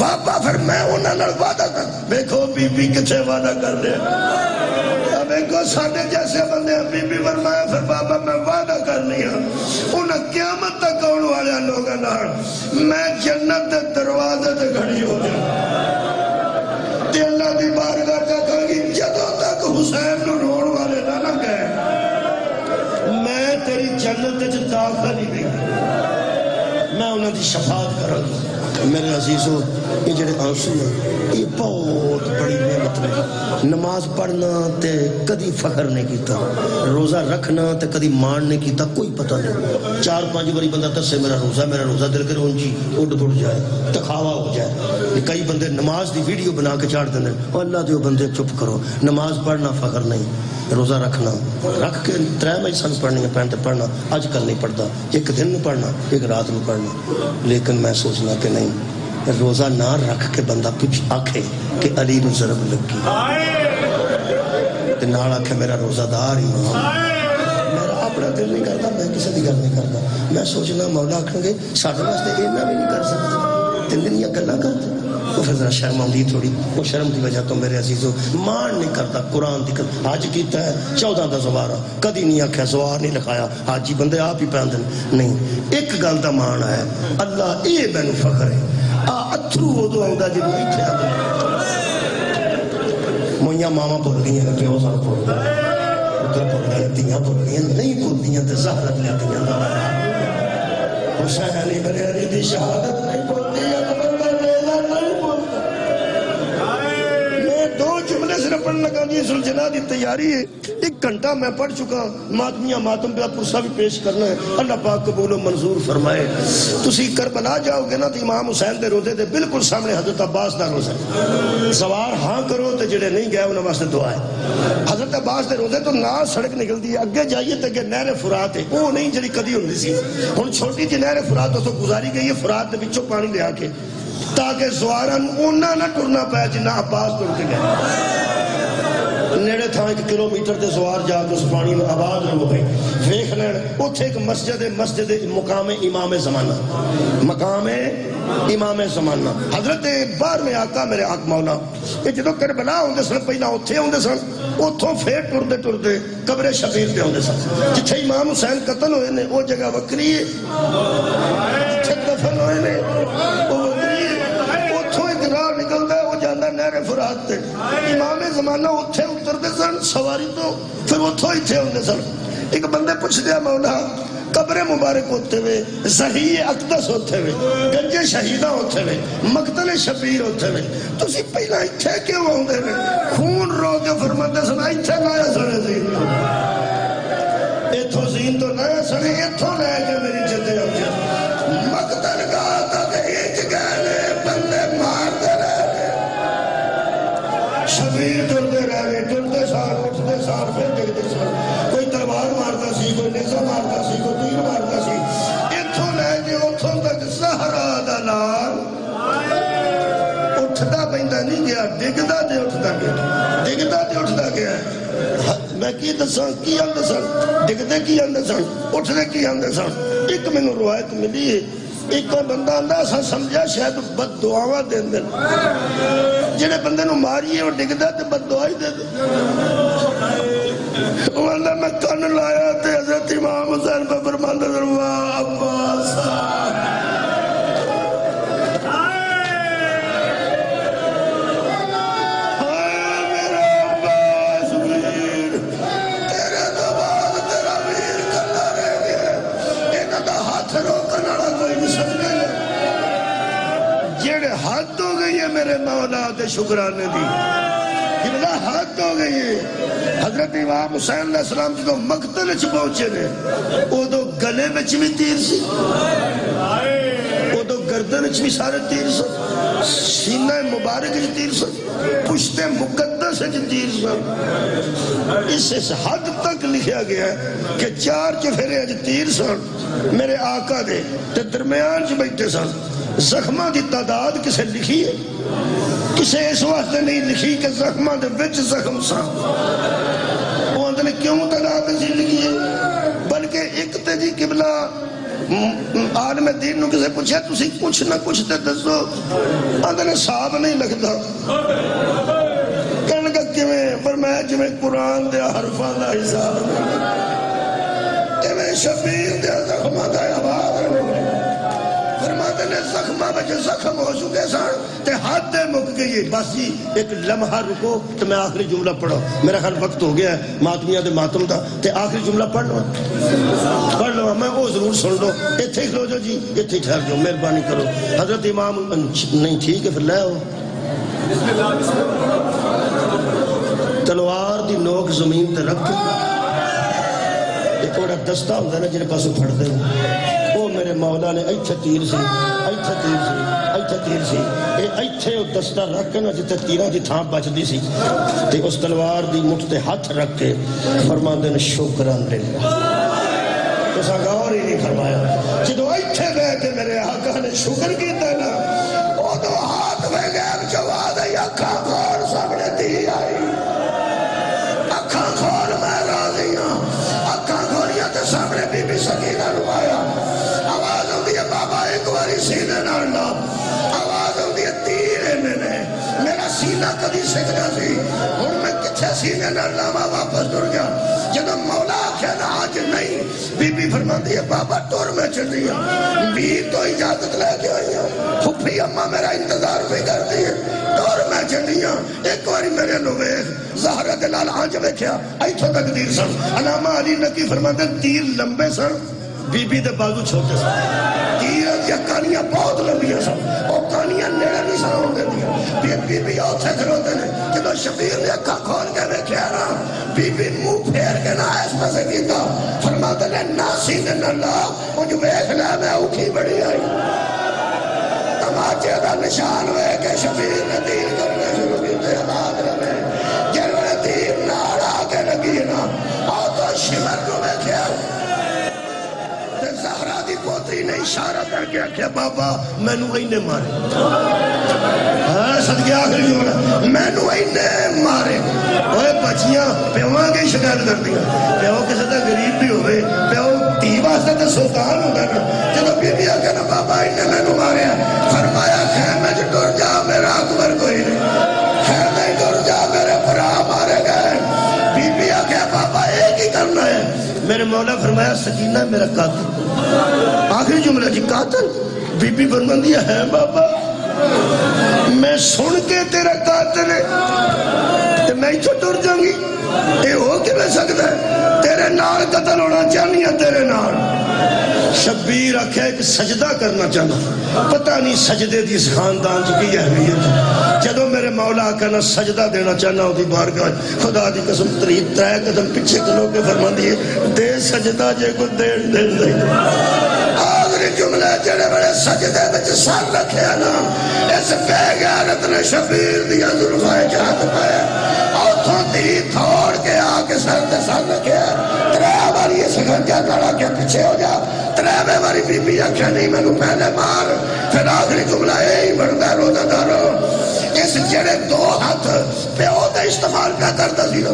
Speaker 1: بابا پھر میں انہاں نال وعدہ کر. دیکھو بی بی کتھے وعدہ کر دے. دیکھو ساڈے جیسے بندے بی بی فرمایا پھر بابا میں وعدہ کرنی ہوں انہاں قیامت تک آن والے لوگاں نال میں جنت دے دروازے تے کھڑی ہو جاؤں. اللہ دی بارگاہ چاہاں گی جدوں تک حسین نو روڑ والے نہ گئے میں تیری جنت وچ داخل ہی نہیں میں انہاں دی شفاعت کراں گا میرے عزیزو یہ جڑے آنسو ہیں یہ بہت بڑی نعمت ہے نماز پڑھنا تے کدی فخر نہیں کیتا روزہ رکھنا تے کدی مان نہیں کیتا کوئی پتہ نہیں 4-5 باری بندہ دسے میرا روزہ دل کرے اونجی اڈ پڑ جائے تخاوا ہو جائے کئی بندے نماز دی ویڈیو بنا کے چاڑ دیندے اللہ دیو بندے چپ کرو نماز پڑھنا فخر نہیں روزہ رکھنا رکھ کے 3 مہینے پڑھنی پین تے پڑھنا اج کل نہیں پڑھتا ایک دن نو پڑھنا ایک رات نو پڑھنا لیکن میں سوچنا کہ نہیں روزہ نہ رکھ کے بندہ کچھ آکھے کہ علی نو ضرب لگی تے نال آکھے میرا روزہ دار امام میرا اپنا دل نہیں کرتا میں کسی دی گل نہیں کرتا میں سوچنا مولا آکھیں گے ساڈے واسطے اینا بھی نہیں کر سکتے تین دن یہ گلاں کرتے وہ پھر ذرا شرم آتی تھوڑی وہ شرم کی وجہ تو میرے عزیزو مان نہیں کرتا قرآن دی حج کیتا ہے 14 دا زوارہ کدی نہیں آکھیا زوار نہیں لکھایا حاجی بندے آپ ہی پہن دیں نہیں ایک گل دا مان ہے اللہ اے مینوں فخر ہے اتھرو ادو آؤں جی بیٹھے موئیاں ماما بھول گئی ہیں پیو سال بھول گئے ادھر بھول گئے دیاں بھول گئی نہیں بھول دیاں تے زہرت لیا دیاں حسین علی بن علی دی شہادت نہیں بھولتی ہے صرف پڑھنے لگا جی سلجنہ دی تیاری ہے 1 گھنٹہ میں پڑھ چکا ماتمیاں ماتم پہ پرسہ بھی پیش کرنا ہے اللہ پاک قبول و منظور فرمائے تسی کربلا جاؤ گے نا تو امام حسین دے روزے دے بالکل سامنے حضرت عباس دا روزہ ہے سوار ہاں کرو تے جڑے نہیں گئے انہاں واسطے دعا ہے حضرت عباس دے روزے تو نہ سڑک نکلتی ہے اگے جائیے تے اگے نہر فرات ہے وہ نہیں جڑی کدی ہوندی سی ہن چھوٹی جی نہر فرات تو گزاری گئی ہے فرات دے وچوں پانی لے آ کے تاکہ زوارن اونا نہ ٹرنا پائے جنہ عباس ٹر کے گئے نیڑے تھا 1 کلومیٹر دے زوار جا کے اس پانی میں آباد ہو گئی ویکھ لین اوتھے ایک مسجد مقام امام زمانہ مقام امام زمانہ حضرت 12ویں آقا میرے آق مولا یہ جدو کربلا ہوندے سن پہلا اوتھے ہوندے سن اوتھوں پھر ٹردے قبر شبیر تے ہوندے سن جتھے امام حسین قتل ہوئے نے وہ جگہ وکری ہے جتھے دفن ہوئے نے وہ نہر فرات تے امام زمانہ اتھے اتر دے سن سواری تو پھر اتھو ہی تھے ہوندے سن ایک بندے پوچھ دیا مولا قبر مبارک ہوتے ہوئے زہی اقدس ہوتے ہوئے گنج شہیدہ ہوتے ہوئے مقتل شبیر ہوتے ہوئے تو اسی پہلا اتھے کیوں ہوندے نے خون رو کے فرماتے سن اتھے نایا سنے زین ایتھو زین تو نایا سنے ایتھو نایا کہ میری جدے ہوتے مقتل کہا تھا کہ ایچ گئے بندے مار دے شبیر ٹرتے رہے ٹرتے سال اٹھتے سال پھر دیکھتے سال کوئی تلوار مارتا سی کوئی نیزہ مارتا سی کوئی تیر مارتا سی اتھوں لے کے اتھوں تک زہرا دا لال اٹھتا پہندا نہیں گیا ڈگدا تے اٹھتا گیا میں کی دساں کی آندے سن ڈگدے کی آندے سن اٹھتے کی آندے سن ایک مینوں روایت ملی ہے ایک کوئی بندہ آندہ اسا سمجھا شاید بد دعاواں دین دن جنہیں بندے نو ماری ہے وہ ڈگدا تے بد دعائی دے دے وہ اللہ میں کن لایا تے حضرت امام حسین پہ فرماندہ دروا عباس میرے مولا دے شکرانے دی قبلہ حد ہو گئی ہے حضرت امام حسین علیہ السلام جدو مقتل چ پہنچے نے او دو گلے وچ بھی تیر سی او دو گردن وچ بھی سارے تیر سی سینہ مبارک وچ تیر سی پشت مقدس وچ تیر سی اس حد تک لکھا گیا ہے کہ 4 چفیرے وچ تیر سن میرے آقا دے تے درمیان چ بیٹھے سن زخمہ دی تعداد کسے لکھی ہے کسے اس واسطے نہیں لکھی کہ زخمہ دے وچ زخم سا وہ اندھنے کیوں تعداد کسی لکھی ہے بلکہ ایک تے جی قبلہ عالم دین نو کسے پوچھا تسی کچھ نہ کچھ تے دسو اندھنے صاحب نہیں لگتا کہنے کا کیویں فرمایا جویں قرآن دے حرفاں دا حساب کیویں شبیر دے زخمہ دا آباد فرماتے نے زخمہ میں جو زخم ہو چکے سن تے ہاتھ دے مک گئی بس جی ایک لمحہ رکو تو میں آخری جملہ پڑھو میرا خیال وقت ہو گیا ہے ماتمیاں دے ماتم دا تے آخری جملہ پڑھ لو میں وہ ضرور سن لو اتھے ہی کھلو جو جی اتھے ہی ٹھہر جو مہربانی کرو حضرت امام نہیں ٹھیک ہے پھر لے آؤ تلوار دی نوک زمین تے رکھ ایک وڑا دستہ ہوتا ہے نا جنہیں پاسو پھڑ دے وہ میرے مولا نے ایتھے تیر سی ایتھے تیر سی ایتھے تیر سی ایتھے وہ دستہ رکھ کے نا جتے تیرہ دی تھاں بچ دی سی تے اس تلوار دی مٹھ تے ہاتھ رکھ کے فرماندے نے شکران للہ تو سا غور ہی نہیں فرمایا جدو ایتھے بے کے میرے آقا نے شکر کیتا نا وہ دو ہاتھ میں گئے جواد ہے اکھا کھول سامنے دی آئی اکھا کھول میں راضی ہوں اکھا کھولیا تے سامنے بی بی سکینہ روایا آواز ہوتی ہے بابا ایک باری سینے نارنا آواز ہوتی ہے تیرے میں نے میرا سینہ کبھی سکنا سی اور میں کچھے سینے نارنا میں واپس ڈر گیا جب مولا کہنا آج نہیں بی بی فرماندی ہے بابا ٹور میں چل رہی ہے بی تو اجازت لے کے آئی ہے پھپھی اممہ میرا انتظار بھی کرتی ہے ٹور میں چل رہی ہے ایک باری میرے لوگ زہرہ دلال آنچ بیکھیا ایتھو تک دیر سن علامہ علی نقی فرماندے تیر لمبے سن بی بی دے بازو چھوٹے سن تیر یا کانیاں بہت لمبیاں سن اور کانیاں نیڑے نہیں سن ہوں دیا بی بی آتھے کھلوتے نے جدو شبیر نے اکھا کھول کے بیکھیا نا بی بی منہ پھیر کے نہ اس میں سے کیتا فرماتے نے ناسی نے نہ مجھ بیکھ لے میں اٹھی بڑی آئی تماچے دا نشان ہوئے کہ شبیر نے تیر کرنے شروع کیتے آباد رہے جنہوں نے تیر ناڑا کے لگی نا آتو شمر نو بیکھیا زہرہ دی پوتری نے اشارہ کر کے کیا بابا میں نو اینے مارے صدقے آخری جملہ میں نو اینے مارے اوہ بچیاں پیوہاں کی شکایت کر دیا پیوہ کسی طرح غریب بھی ہوئے پیوہ تی واسطے تے سلطان ہوگا چلو بی بی آگے نا بابا اینے میں نو مارے فرمایا خیمے جو ڈر جا میرا اکبر کوئی نہیں خیمے ڈر جا میرے برا مارے گئے بی بی آگے بابا ایک ہی کرنا ہے میرے مولا فرمایا سکینہ میرا قاتل آخری جملہ جی قاتل بی بی فرماندی ہے بابا میں سن کے تیرا قاتل ہے تو میں ہی چھوٹر جاؤں گی اے ہو کے میں سکتا ہے تیرے نال قتل ہونا چاہنی ہے تیرے نال شبیر آکھے ایک سجدہ کرنا چاہنا پتہ نہیں سجدے دی اس خاندان کی اہمیت جدو میرے مولا کہنا سجدہ دینا چاہنا ہوتی بارگاہ خدا دی قسم ترید ترائے قدم پچھے کلو کے فرما دیئے دے سجدہ جے کو دین دین دے آخری جملے جڑے بڑے سجدے بچ سال رکھے نا اس بے غیرت نے شبیر دیا ظلمائے جہاں پائے آتھوں دی تھوڑ کے آکے سر دے سال رکھے ترے ہماری یہ سگنجہ لڑا کے پیچھے ہو جا ترے ہماری بی بی آکھا نہیں میں نو پہلے مار پھر آخری جملہ یہی بڑھتا روزہ دارو اس جڑے دو ہاتھ پیو دے استعمال کا کرتا سی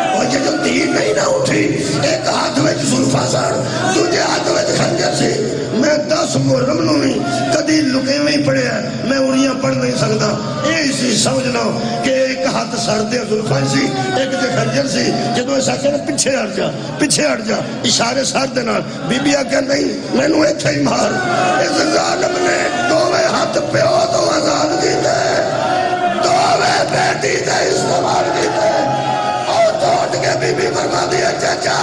Speaker 1: اور جو تیر نہیں نہ اٹھی ایک ہاتھ میں زلفہ سار دوجہ ہاتھ میں خنجر سے میں 10 محرم نو نہیں کدی لکے میں ہی پڑے ہیں میں اڑیاں پڑھ نہیں سکتا ایسی سمجھ لو کہ ایک ہاتھ سر دے زلفہ سی ایک دے خنجر سی جدو ایسا کہنا پیچھے ہٹ جا اشارے سر دے نال بی بی آکھا نہیں میں نو ایتھے ہی مار اس ظالم نے دووے ہاتھ پیو تو آزاد کیتے دووے بیٹی دے استعمال کیتے اور توڑ کے بی بی فرما دیا چاچا